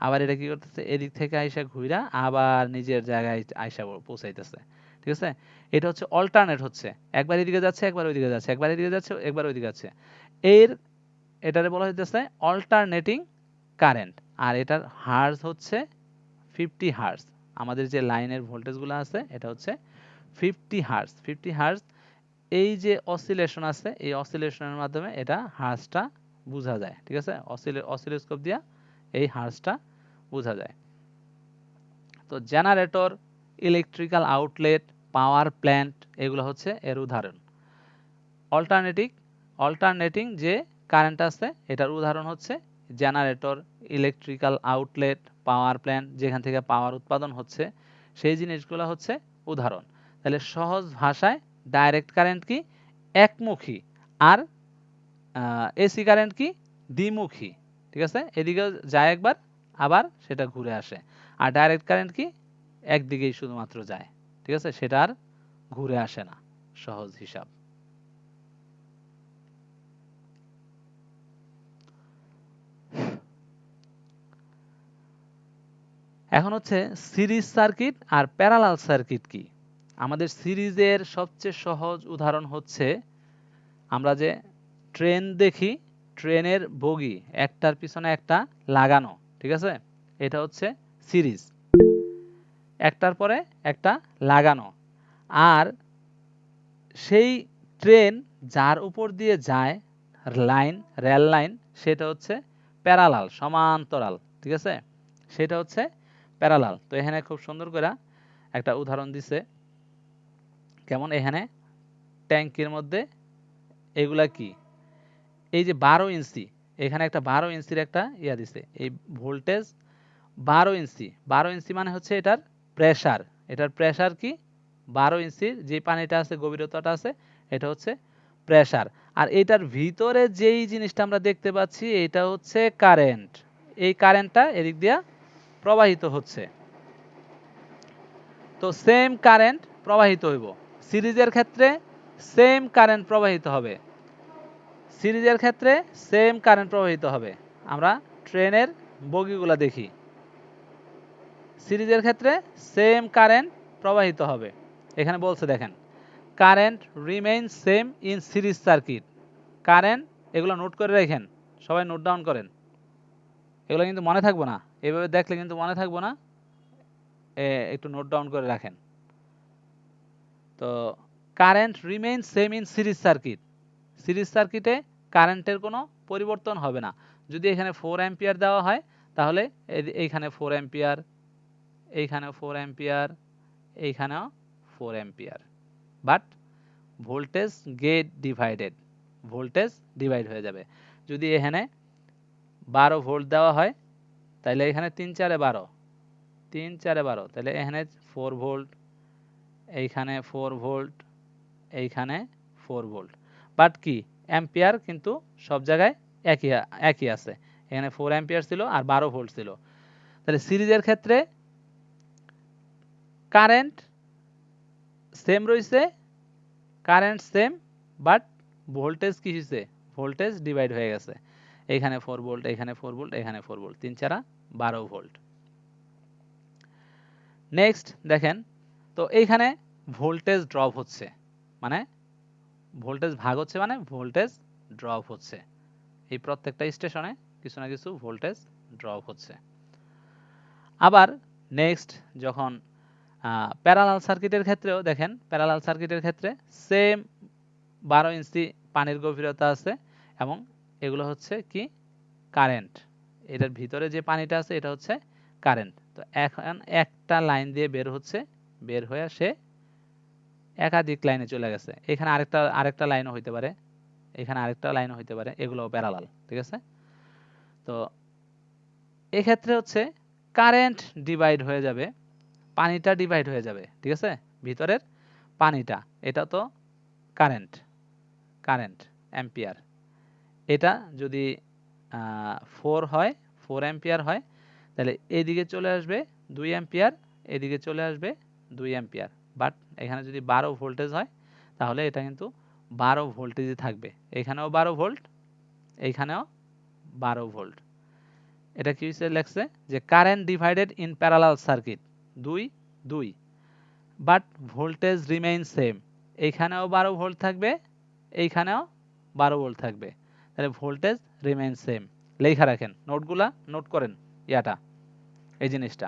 আবার এটা কি করতেছে, এদিক থেকে আইসা ঘুরা আবার নিজের জায়গায় আইসা পৌঁছাইতেছে, ঠিক আছে। এটা হচ্ছে অল্টারনেট হচ্ছে, একবার এদিকে যাচ্ছে একবার ওইদিকে যাচ্ছে, একবার এদিকে যাচ্ছে একবার ওইদিকে যাচ্ছে। এর এটারে বলা হইতেছে অল্টারনেটিং কারেন্ট। আর এটার হার্জ হচ্ছে 50 হার্জ। আমাদের যে লাইনের ভোল্টেজগুলো আছে এটা হচ্ছে 50 হার্জ। 50 হার্জ, এই যে অসিলেশন আছে এই অসিলেশনের মাধ্যমে এটা হার্জটা বোঝা যায়, ঠিক আছে। অসিলোস্কোপ দিয়া এই হার্জটা বোঝা যায়। তো generator, electrical outlet, power plant, এগুলো হচ্ছে এর উদাহরণ। অল্টারনেটিং যে কারেন্ট আছে এটার উদাহরণ হচ্ছে generator, electrical outlet, power plant, যেখান থেকে পাওয়ার উৎপাদন হচ্ছে সেই জিনিসগুলো হচ্ছে উদাহরণ। তাহলে সহজ ভাষায় ডাইরেক্ট কারেন্ট কি, একমুখী, আর এসি কারেন্ট কি, দ্বিমুখী, ঠিক আছে। এদিকে যায় একবার আবার সেটা ঘুরে আসে। আর ডাইরেক্ট কারেন্ট কি, একদিকেই শুধুমাত্র যায়, ঠিক আছে, সেটা আর ঘুরে আসে না। সহজ হিসাব। এখন হচ্ছে series circuit are parallel circuit কি। আমাদের সিরিজের সবচেয়ে সহজ উদাহরণ হচ্ছে আমরা যে ট্রেন দেখি, ট্রেনের বগি একটার পিছনে একটা লাগানো, ঠিক আছে, এটা হচ্ছে সিরিজ, একটার পরে একটা লাগানো। আর সেই ট্রেন যার উপর দিয়ে যায় লাইন, রেল লাইন, সেটা হচ্ছে প্যারালাল, সমান্তরাল, ঠিক আছে, সেটা হচ্ছে প্যারালাল। তো এখানে খুব সুন্দর করে একটা উদাহরণ দিছে, কেমন, এখানে ট্যাঙ্কির মধ্যে এগুলা কি, এই যে 12 ইঞ্চি, এখানে একটা 12 ইঞ্চির একটা ইয়া দিছে, এই ভোল্টেজ 12 ইঞ্চি। 12 ইঞ্চি মানে হচ্ছে এটার প্রেসার, এটার প্রেসার কি, 12 ইঞ্চির যে পানিটা আছে, গভীরতাটা আছে, এটা হচ্ছে প্রেসার। আর এটার ভিতরে যেই জিনিসটা আমরা দেখতে পাচ্ছি এটা হচ্ছে কারেন্ট। এই কারেন্টটা এদিক দিয়া প্রবাহিত হচ্ছে। তো সেম কারেন্ট প্রবাহিত হইব, সিরিজের ক্ষেত্রে সেম কারেন্ট প্রবাহিত হবে, সিরিজের ক্ষেত্রে সেম কারেন্ট প্রবাহিত হবে। আমরা ট্রেনের বগিগুলা দেখি, সিরিজের ক্ষেত্রে সেম কারেন্ট প্রবাহিত হবে। এখানে বলছে দেখেন, current remain same in series circuit. Current, এগুলো নোট করে রাখেন, সবাই নোট ডাউন করেন, এগুলো কিন্তু মনে থাকবো না, এভাবে দেখলে কিন্তু মনে থাকবো না, একটু নোট ডাউন করে রাখেন। তো current remain same in series circuit, series সার্কিটে কারেন্টের কোনো পরিবর্তন হবে না। যদি এখানে 4 অ্যাম্পিয়ার দেওয়া হয় তাহলে এইখানে 4 অ্যাম্পিয়ার, এইখানেও 4 অ্যাম্পিয়ার, এইখানেও 4 ampere, but voltage get divided, voltage divide হয়ে যাবে। যদি এখানে 12 ভোল্ট দেওয়া হয় তাহলে এখানে 3 4 12, 3 4 12, তাহলে এখানে 4 ভোল্ট, এইখানে 4 ভোল্ট, এইখানে 4 ভোল্ট, বাট কি অ্যাম্পিয়ার কিন্তু সব জায়গায় একই একই আছে। এখানে 4 অ্যাম্পিয়ার ছিল আর 12 ভোল্ট ছিল। তাহলে সিরিজের ক্ষেত্রে কারেন্ট সেম রয়েছে, কারেন্ট সেম, বাট ভোল্টেজ কি হয়েছে, ভোল্টেজ ডিভাইড হয়ে গেছে। এখানে 4 ভোল্ট, এখানে 4 ভোল্ট, এখানে 4 ভোল্ট, 3 4 12 ভোল্ট। নেক্সট দেখেন, তো এইখানে ভোল্টেজ ড্রপ হচ্ছে, মানে ভোল্টেজ ভাগ হচ্ছে, মানে ভোল্টেজ ড্রপ হচ্ছে। এই প্রত্যেকটা স্টেশনে কিছু না কিছু ভোল্টেজ ড্রপ হচ্ছে। আবার নেক্সট যখন প্যারালাল সার্কিটের ক্ষেত্রেও দেখেন, প্যারালাল সার্কিটের ক্ষেত্রে সেম 12 ইঞ্চি পানির গভীরতা আছে এবং এগুলো হচ্ছে কি কারেন্ট, এটার ভিতরে যে পানিটা আছে এটা হচ্ছে কারেন্ট। তো এখন একটা লাইন দিয়ে বের হচ্ছে, বের হয়ে সে একাধিক লাইনে চলে গেছে। এখানে আরেকটা লাইনও হইতে পারে, এখানে আরেকটা লাইনও হইতে পারে, এগুলো প্যারালাল, ঠিক আছে। তো এক্ষেত্রে হচ্ছে কারেন্ট ডিভাইড হয়ে যাবে, পানিটা ডিভাইড হয়ে যাবে, ঠিক আছে। ভিতরের পানিটা, এটা তো কারেন্ট, কারেন্ট অ্যাম্পিয়ার, এটা যদি 4 হয়, 4 অ্যাম্পিয়ার হয়, তাহলে এদিকে চলে আসবে 2 অ্যাম্পিয়ার, এদিকে চলে আসবে 2 অ্যাম্পিয়ার। বাট এখানে যদি 12 ভোল্টেজ হয় তাহলে এটা কিন্তু 12 ভোল্টেজই থাকবে, এখানেও 12 ভোল্ট, এইখানেও 12 ভোল্ট। এটা কি হিসেবে লেখছে যে current divided in parallel circuit 2 2, but voltage remain same, এইখানেও 12 ভোল্ট থাকবে, এইখানেও 12 ভোল্ট থাকবে, তাহলে ভোল্টেজ রিমেইন সেম। লেখা রাখেন, নোটগুলা নোট করেন, ইয়াটা এই জিনিসটা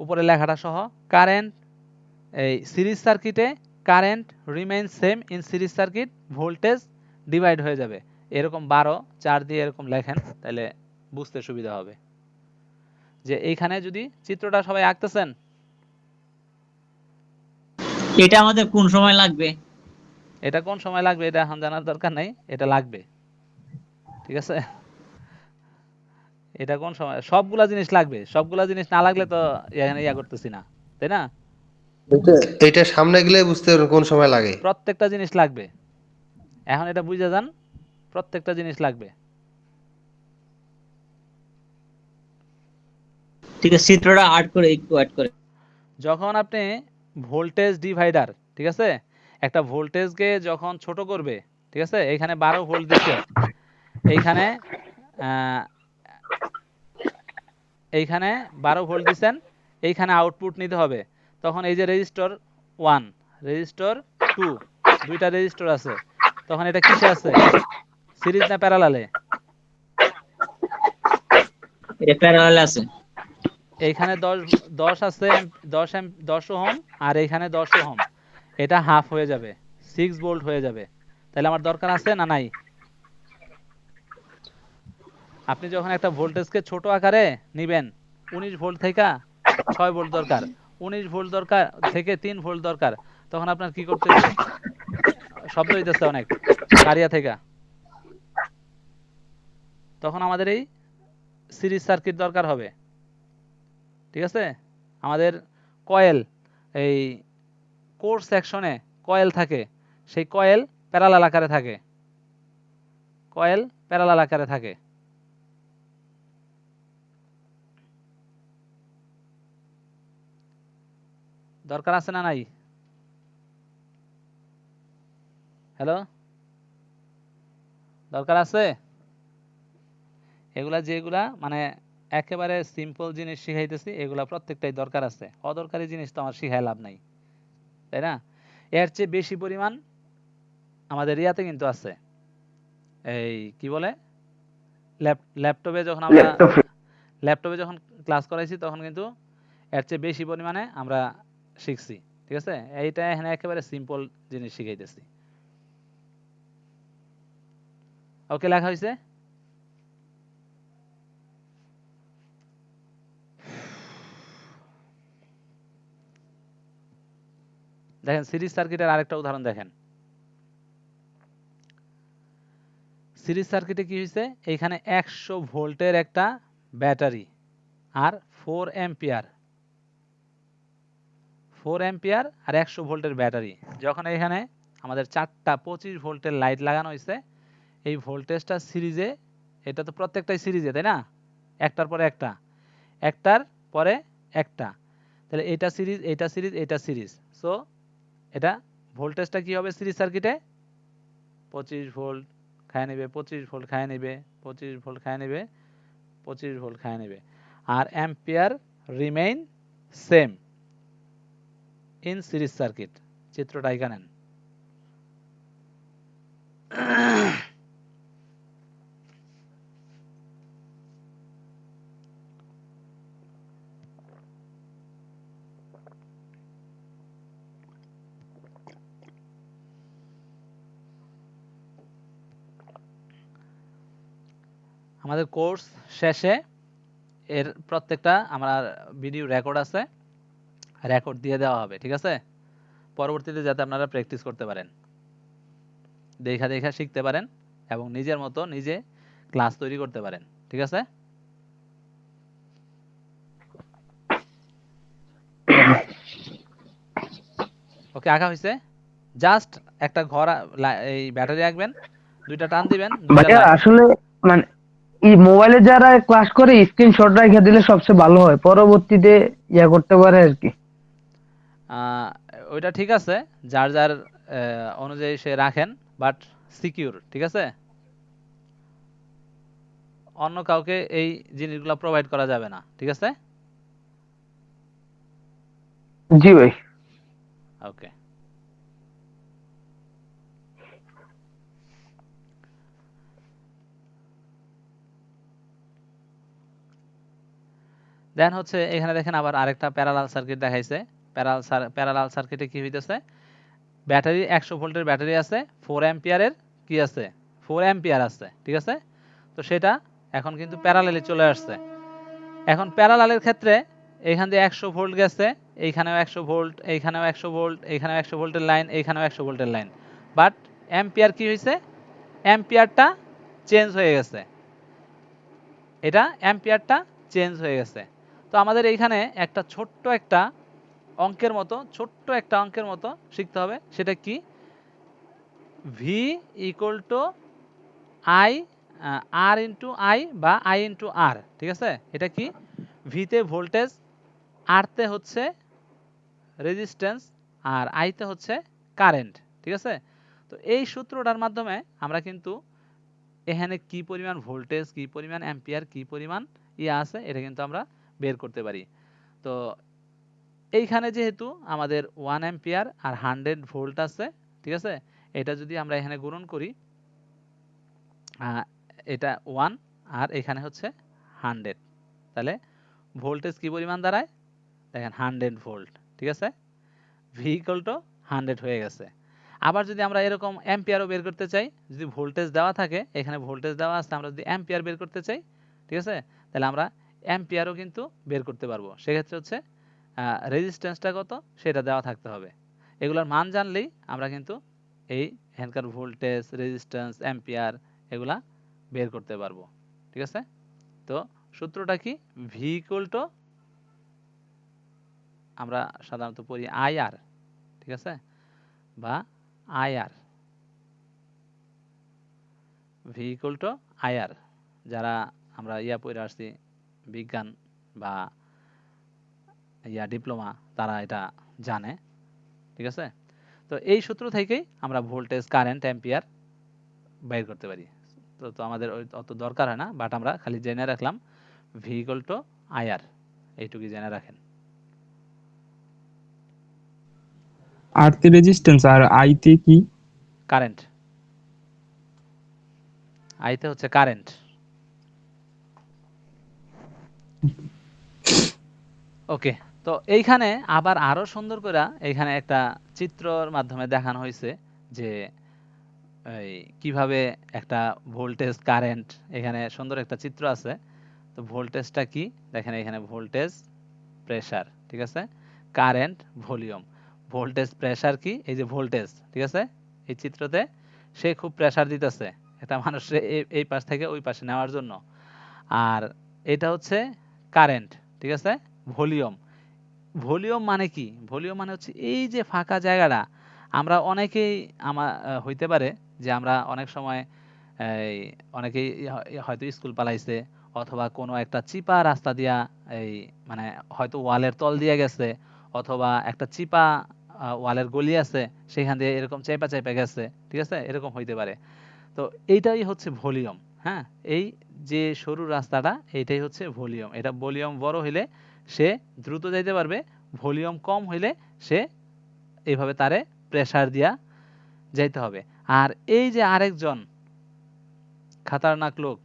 উপরে লেখাটা সহ। কারেন্ট এই সিরিজ সার্কিটে current remain same in series circuit, voltage divide হয়ে যাবে। এরকম 12 4 দিয়ে এরকম লেখেন, তাহলে বুঝতে সুবিধা হবে। যে এইখানে যদি চিত্রটা সবাই আঁকতেছেন, এটা আমাদের কোন সময় লাগবে? এটা কোন সময় লাগবে এটা এখন জানার দরকার নাই, এটা লাগবে, ঠিক আছে। এটা কোন সময়, সবগুলা জিনিস লাগবে, সবগুলা জিনিস না লাগলে তো এখানে করতেছি না, তাই না। এটা এটা সামনে গেলে বুঝতে পারবেন কোন সময় লাগে। প্রত্যেকটা জিনিস লাগবে, এখন এটা বুঝে যান, প্রত্যেকটা জিনিস লাগবে। ঠিক আছে, চিত্রটা একটু অ্যাড করে। যখন আপনি ভোল্টেজ ডিভাইডার, ঠিক আছে, একটা ভোল্টেজকে যখন ছোট করবে, ঠিক আছে, এইখানে 12 ভোল্ট দিচ্ছে, এইখানে এইখানে 12 ভোল্ট দিচ্ছেন, এইখানে আউটপুট নিতে হবে। তখন এই যে রেজিস্টর 1, রেজিস্টর 2, দুইটা রেজিস্টর আছে, তখন এটা কিসে আছে, সিরিজ না প্যারালালে? এটা প্যারালাল আছে। এইখানে 10 আছে, 10 ওহম, আর এইখানে 10 ওহম, এটা হাফ হয়ে যাবে, 6 ভোল্ট হয়ে যাবে। তাহলে আমার দরকার আছে না নাই? আপনি যখন একটা ভোল্টেজকে ছোট আকারে নিবেন, 19 ভোল্ট থেকে 6 ভোল্ট দরকার, 19 ভোল্ট দরকার থেকে 3 ভোল্ট দরকার, তখন আপনার কি করতে হবে? শব্দ হইতেছে অনেক কারিয়া থেকে, তখন আমাদের এই সিরিজ সার্কিট দরকার হবে, ঠিক আছে। আমাদের কয়েল, এই কোর সেকশনে কয়েল থাকে, সেই কয়েল প্যারালাল আকারে থাকে, কয়েল প্যারালাল আকারে থাকে। দরকার আছে না নাই? হ্যালো, দরকার আছে? এগুলা যেগুলা মানে একেবারে সিম্পল জিনিস শিখাইতেছি, এগুলা প্রত্যেকটাই দরকার আছে, অদরকারি জিনিস তো আমার শিখাই লাভ নাই। তাই না? এর চেয়ে বেশি পরিমাণ আমাদের ইয়াতে কিন্তু আছে, এই কি বলে, ল্যাপটপে যখন আমরা ল্যাপটপে ল্যাপটপে যখন ক্লাস করাইছি তখন কিন্তু এর চেয়ে বেশি পরিমাণে আমরা শিখছি। ঠিক আছে, এইটা এখানে একেবারে সিম্পল জিনিস শিখাইতেছি। ওকে, লেখা হয়েছে। দেখেন সিরিজ সার্কিটের আরেকটা উদাহরণ দেখেন। সিরিজ সার্কিটে কি হয়েছে, এইখানে 100 ভোল্টের একটা ব্যাটারি আর 4 অ্যাম্পিয়ার 4 অ্যাম্পিয়ার আর 100 ভোল্টের ব্যাটারি। যখন এখানে আমাদের 4টা 25 ভোল্টের লাইট লাগানো হয়েছে, এই ভোল্টেজটা সিরিজে, এটা তো প্রত্যেকটাই সিরিজে, তাই না? একটার পরে একটা, একটার পরে একটা, তাহলে এটা সিরিজ, এটা সিরিজ, এটা সিরিজ। সো এটা ভোল্টেজটা কি হবে সিরিজ সার্কিটে, 25 ভোল্ট খায় নেবে, 25 ভোল্ট খায় নেবে, 25 ভোল্ট খায় নেবে, 25 ভোল্ট খায় নেবে, আর ampere remain same in series circuit. চিত্রটা এখানে নেন। আমাদের কোর্স শেষে এর প্রত্যেকটা আমার ভিডিও রেকর্ড আছে, রেকর্ড দিয়ে দেওয়া হবে। ঠিক আছে, পরবর্তীতে যাতে আপনারা প্র্যাকটিস করতে পারেন, দেখা দেখা শিখতে পারেন এবং নিজের মতো নিজে ক্লাস তৈরি করতে পারেন। ঠিক আছে, ওকে, আঁকা হয়েছে। জাস্ট একটা ঘর এই ব্যাটারি আঁকবেন, দুইটা টান দিবেন, দুইটা ভাইয়া আসলে মানে এই মোবাইলে যারা ক্লাস করে স্ক্রিনশট রেখে দিলে সবচেয়ে ভালো হয়, পরবর্তীতে ইয়া করতে পারে আর কি। ওইটা ঠিক আছে, যার যার অনুযায়ী সে রাখেন, বাট সিকিউর। ঠিক আছে, অন্য কাউকে এই জিনিসগুলো প্রোভাইড করা যাবে না। ঠিক আছে, জি ভাই। ওকে। দেন হচ্ছে এখানে দেখেন আবার আরেকটা প্যারালাল সার্কিট দেখাইছে। প্যারালাল সার্কিটে কি হইতেছে, ব্যাটারি 100 ভোল্টের ব্যাটারি আছে, 4 অ্যাম্পিয়ারের কি আছে, 4 অ্যাম্পিয়ার আছে। ঠিক আছে, তো সেটা এখন কিন্তু প্যারালালে চলে আসছে। এখন প্যারালালের ক্ষেত্রে এখান দিয়ে 100 ভোল্ট গেছে, এইখানেও 100 ভোল্ট, এইখানেও 100 ভোল্ট, এইখানেও 100 ভোল্টের লাইন, এইখানেও 100 ভোল্টের লাইন, বাট অ্যাম্পিয়ার কি হয়েছে, অ্যাম্পিয়ারটা চেঞ্জ হয়ে গেছে, এটা অ্যাম্পিয়ারটা চেঞ্জ হয়ে গেছে। তো আমাদের এইখানে একটা ছোট্ট একটা অঙ্কের মতো শিখতে হবে। সেটা কি, V equal to I, R into I বা আই ইন্টু আর। ঠিক আছে, এটা কি, ভিতে ভোল্টেজ, আরতে হচ্ছে রেজিস্ট্যান্স, আর আইতে হচ্ছে কারেন্ট। ঠিক আছে, তো এই সূত্রটার মাধ্যমে আমরা কিন্তু এখানে কি পরিমাণ ভোল্টেজ, কি পরিমাণ অ্যাম্পিয়ার, কি পরিমাণ ইয়ে আছে, এটা কিন্তু আমরা বের করতে পারি। তো এইখানে যেহেতু আমাদের 1 অ্যাম্পিয়ার আর 100 ভোল্ট আছে, ঠিক আছে, এটা যদি আমরা এখানে গুণন করি, এটা 1 আর এখানে হচ্ছে 100, তাহলে ভোল্টেজ কি পরিমাণ দাঁড়ায়, দেখেন 100 ভোল্ট। ঠিক আছে, ভি ইকুয়াল টু 100 হয়ে গেছে। আবার যদি আমরা এরকম অ্যাম্পিয়ারও বের করতে চাই, যদি ভোল্টেজ দেওয়া থাকে, এখানে ভোল্টেজ দেওয়া আছে, আমরা যদি অ্যাম্পিয়ার বের করতে চাই, ঠিক আছে, তাহলে আমরা অ্যাম্পিয়ারও কিন্তু বের করতে পারবো। সেক্ষেত্রে হচ্ছে রেজিস্ট্যান্সটা কত সেটা দেওয়া থাকতে হবে। এগুলোর মান জানলেই আমরা কিন্তু এই এখানকার ভোল্টেজ, রেজিস্ট্যান্স, অ্যাম্পিয়ার এগুলা বের করতে পারবো। ঠিক আছে, তো সূত্রটা কি, ভি ইকুয়াল টু, আমরা সাধারণত পড়ি আইআর, ঠিক আছে, বা IR, V equal two IR. যারা আমরা ইয়া পড়ে আসছি বিজ্ঞান বা ইয়া ডিপ্লোমা, তারা এটা জানে। ঠিক আছে, তো এই সূত্র থেকেই আমরা ভোল্টেজ, কারেন্ট, অ্যাম্পিয়ার বের করতে পারি। তো আমাদের অত দরকার হয় না, বাট আমরা খালি জেনে রাখলাম ভি ইকুয়াল টু আইআর, এইটুকুই জেনে রাখেন। আর তে রেজিস্ট্যান্স আর আই তে কি? কারেন্ট। আইতে হচ্ছে কারেন্ট। ওকে, তো এইখানে আবার আরো সুন্দর করে এইখানে একটা চিত্রর মাধ্যমে দেখানো হয়েছে যে এই কিভাবে একটা ভোল্টেজ কারেন্ট, এখানে সুন্দর একটা চিত্র আছে। তো ভোল্টেজটা কি দেখেন, এখানে ভোল্টেজ প্রেসার, ঠিক আছে, কারেন্ট ভলিউম। ভোল্টেজ প্রেসার কি, এই যে ভোল্টেজ, ঠিক আছে, এই চিত্রতে সে খুব প্রেসার দিতেছে একটা মানুষের এই পাশ থেকে ওই পাশে নেওয়ার জন্য। আর এটা হচ্ছে কারেন্ট, ঠিক আছে, ভলিউম। ভলিউম মানে কি, ভলিউম মানে হচ্ছে এই যে ফাঁকা জায়গাটা, আমরা অনেকেই হইতে পারে যে আমরা অনেক সময় এই অনেকেই হয়তো স্কুল পালাইছে, অথবা কোনো একটা চিপা রাস্তা দিয়া এই মানে হয়তো ওয়ালের তল দিয়ে গেছে, অথবা একটা চিপা ওয়ালের গলি আছে, সেখান দিয়ে এরকম চেপা চেপে গেছে, ঠিক আছে, এরকম হইতে পারে। তো এইটাই হচ্ছে ভলিউম। হ্যাঁ, এই যে সরু রাস্তাটা, এইটাই হচ্ছে ভলিউম। এটা ভলিউম বড় হইলে সে দ্রুত যাইতে পারবে, ভলিউম কম হইলে সে এইভাবে তারে প্রেসার দিয়া যাইতে হবে। আর এই যে আরেকজন খাতারনাক লোক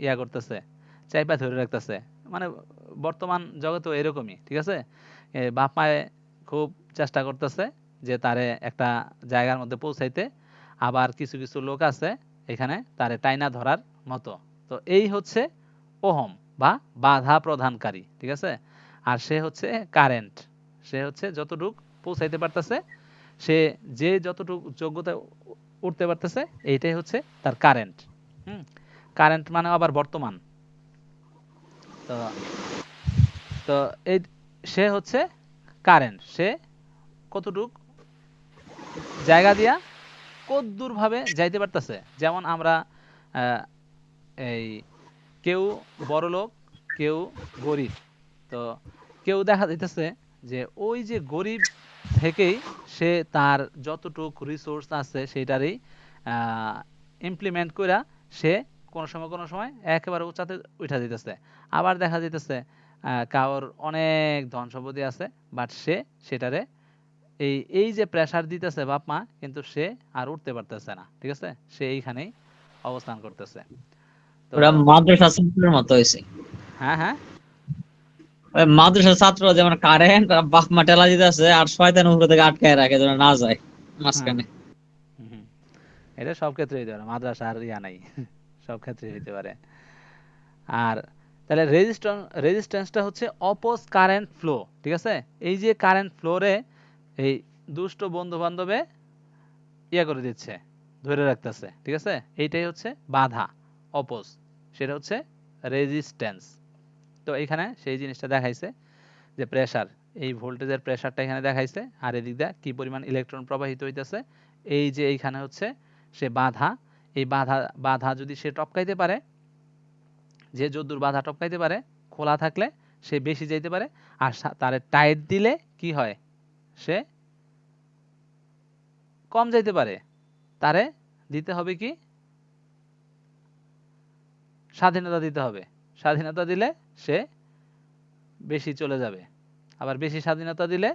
ইয়া করতেছে, চাইপা ধরে রাখতেছে, মানে বর্তমান জগতেও এরকমই, ঠিক আছে। বাপ মায়ে খুব চেষ্টা করতেছে যে তারে একটা জায়গার মধ্যে পৌঁছাইতে, আবার কিছু কিছু লোক আছে এখানে তারে টাইনা ধরার মতো। তো এই হচ্ছে ওহম বা বাধা প্রদানকারী, ঠিক আছে। আর সে হচ্ছে কারেন্ট, সে হচ্ছে যতটুক পৌঁছাইতে পারতেছে, সে যে যতটুকু যোগ্যতা উঠতে পারতেছে, এইটাই হচ্ছে তার কারেন্ট। হুম, কারেন্ট মানে আবার বর্তমান। তো তো এই সে হচ্ছে কারেন্ট, সে কতটুক জায়গা দিয়া কতদূর ভাবে যাইতে পারতেছে। যেমন আমরা আহ, এই কেউ বড় লোক, কেউ গরিব। তো কেউ দেখা যাইতেছে যে ওই যে গরিব থেকেই সে তার যতটুক রিসোর্স আছে সেটারই ইমপ্লিমেন্ট কইরা সে কোনো সময় একেবারে উঁচাতে উঠা দিতেছে। আবার দেখা যাইতেছে কারোর অনেক ধন সম্পত্তি আছে, বাট সে সেটারে এই এই যে প্রেসার দিতেছে বাপ মা, কিন্তু সে আর উঠতে পারতেছে না, ঠিক আছে, সে এইখানেই অবস্থান করতেছে। তো ওরা মাদ্রাসা ছাত্রের মতো হয়েছে। হ্যাঁ, হ্যাঁ, ওই মাদ্রাসা ছাত্র যেমন কারেন্ট বাপ মা টেলা দিতেছে আর শয়তান উপরে থেকে আটকায় রাখে যেন না যায় হুম, মাঝখানে। হুম, এটা সব ক্ষেত্রে হইতে পারে, মাদ্রাসা আর ইয়া নাই, সব ক্ষেত্রে হইতে পারে। আর তাহলে রেজিস্ট্যান্সটা হচ্ছে অপোজ কারেন্ট ফ্লো, ঠিক আছে। এই যে কারেন্ট ফ্লোরে এই দুষ্ট বন্ধু বান্ধবে ইয়া করে দিচ্ছে, ধরে রাখতেছে, ঠিক আছে, এইটাই হচ্ছে বাধা, অপোজ, সেটা হচ্ছে রেজিস্ট্যান্স। তো এখানে সেই জিনিসটা দেখাইছে যে প্রেসার, এই ভোল্টেজের প্রেসারটা এখানে দেখাইছে, আর এদিক দিয়ে কি পরিমাণ ইলেকট্রন প্রবাহিত হইতেছে, এই যে এইখানে হচ্ছে সে বাধা। এই বাধা বাধা যদি সে টপকাইতে পারে, যে যদ্দূর বাধা টপকাইতে পারে, খোলা থাকলে সে বেশি যাইতে পারে। আর তারে টাইট দিলে কি হয়, সে কম যাইতে পারে। তারে দিতে হবে কি, স্বাধীনতা দিতে হবে। স্বাধীনতা দিলে সে বেশি চলে যাবে, আবার বেশি স্বাধীনতা দিলে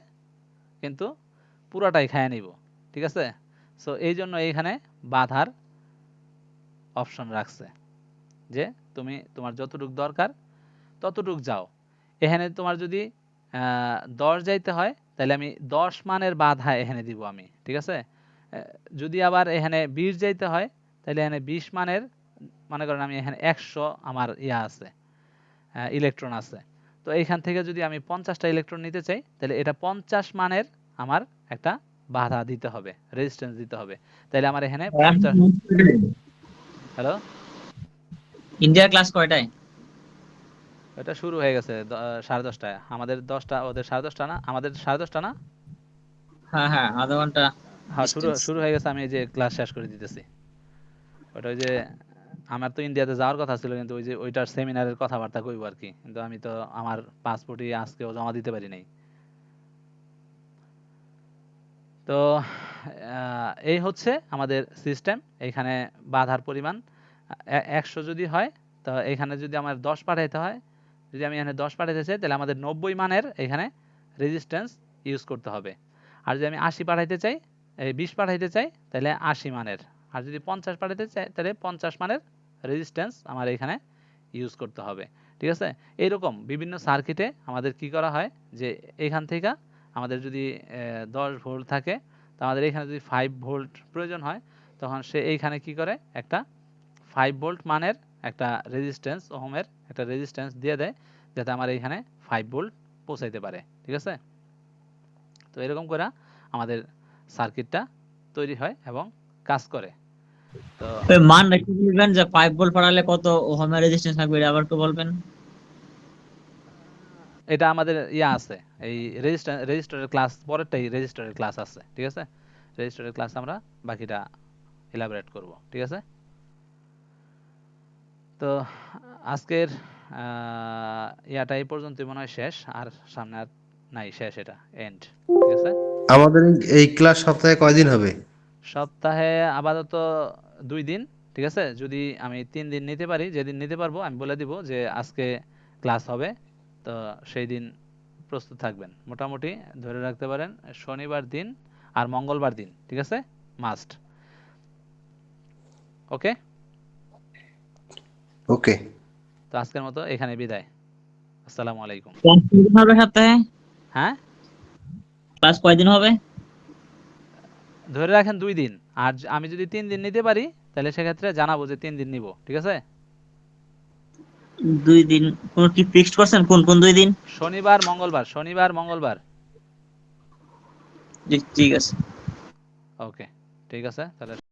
কিন্তু পুরাটাই খায় নিব, ঠিক আছে। সো এই জন্য এইখানে বাধার অপশন রাখছে যে তুমি তোমার যতটুক দরকার ততটুক যাও। এখানে তোমার যদি 10 যাইতে হয়, তাহলে আমি 10 মানের বাধা এখানে দিব আমি, ঠিক আছে। যদি আবার এখানে 20 যাইতে হয়, তাহলে এখানে 20 মানের, মনে করেন আমি এখানে 100 আমার ইয়া আছে, ইলেকট্রন আছে। তো এইখান থেকে যদি আমি 50টা ইলেকট্রন নিতে চাই, তাহলে এটা 50 মানের আমার একটা বাধা দিতে হবে, রেজিস্ট্যান্স দিতে হবে। তাহলে আমার এখানে 50। হ্যালো, ইন্ডিয়ার ক্লাস কয়টায়? এটা শুরু হয়ে গেছে 10:30টায়। আমাদের 10টা, ওদের 10:30টা না, আমাদের 10:30টা না। হ্যাঁ হ্যাঁ, আধা ঘন্টা হ্যাঁ, শুরু ডিস্টেন্স। শুরু হয়ে গেছে, আমি এই যে ক্লাস শেষ করে দিতেছি। ওটা ওই যে আমার তো ইন্ডিয়াতে যাওয়ার কথা ছিল, কিন্তু ওই যে ওইটার সেমিনারের কথাবার্তা কইবো আর কি, কিন্তু আমি তো আমার পাসপোর্টই আজকেও জমা দিতে পারি নাই। তো এই হচ্ছে আমাদের সিস্টেম। এখানে বাধার পরিমাণ 100 যদি হয়, তো এখানে যদি আমার 10 পাঠাইতে হয়, যদি আমি এখানে 10 পাঠাইতে চাই, তাহলে আমাদের 90 মানের এখানে রেজিস্ট্যান্স ইউজ করতে হবে। আর যদি আমি 80 পাঠাইতে চাই, এই 20 পাঠাইতে চাই, তাহলে 80 মানের। আর যদি 50 পাঠাইতে চাই, তাহলে 50 মানের রেজিস্ট্যান্স আমার এখানে ইউজ করতে হবে। ঠিক আছে? এইরকম বিভিন্ন সার্কিটে আমাদের কি করা হয় যে এখান থেকে আমাদের যদি 10 ভোল্ট থাকে, তো আমাদের এখানে যদি 5 ভোল্ট প্রয়োজন হয়, তখন সে এইখানে কি করে একটা 5 ভোল্ট মানের একটা রেজিস্ট্যান্স, ওহমের একটা রেজিস্ট্যান্স দিয়ে দেয়, যাতে আমার এইখানে 5 ভোল্ট পৌঁছাইতে পারে। ঠিক আছে? তো এরকম করে আমাদের সার্কিটটা তৈরি হয় এবং কাজ করে। তো ওই মানটা একটু বলবেন যে 5 ভোল্ট পাঠালে কত ওহমের রেজিস্ট্যান্স লাগবে, এটা আবার একটু বলবেন। এটা আমাদের ইয়া আছে, এই রেজিস্টারের ক্লাস, পরেরটাই রেজিস্টারের ক্লাস আছে। ঠিক আছে? রেজিস্টারের ক্লাস আমরা বাকিটা এলাবোরেট করব। ঠিক আছে? তো আজকের ইয়াটা এই পর্যন্তই মনে হয় শেষ, আর সামনে আর নাই, শেষ, এটা এন্ড। ঠিক আছে? আমাদের এই ক্লাস সপ্তাহে কয়দিন হবে? সপ্তাহে আপাতত 2 দিন। ঠিক আছে? যদি আমি 3 দিন নিতে পারি, যেদিন নিতে পারবো আমি বলে দিব যে আজকে ক্লাস হবে, তো সেই দিন প্রস্তুত থাকবেন। মোটামুটি ধরে রাখতে পারেন শনিবার দিন আর মঙ্গলবার দিন। ঠিক আছে? মাস্ট। ওকে? ওকে। তো আজকের মতো এখানে বিদায়। আসসালামু আলাইকুম। ক্লাস কয়দিন হবে সপ্তাহে? হ্যাঁ, ক্লাস কয়দিন হবে? ধরে রাখেন 2 দিন। আর আমি যদি 3 দিন নিতে পারি, তাহলে সেক্ষেত্রে জানাবো যে 3 দিন নিব। ঠিক আছে? 2 দিন কোন কি ফিক্সড করছেন, কোন কোন 2 দিন? শনিবার মঙ্গলবার, শনিবার মঙ্গলবার। জি, ঠিক আছে। ওকে, ঠিক আছে তাহলে।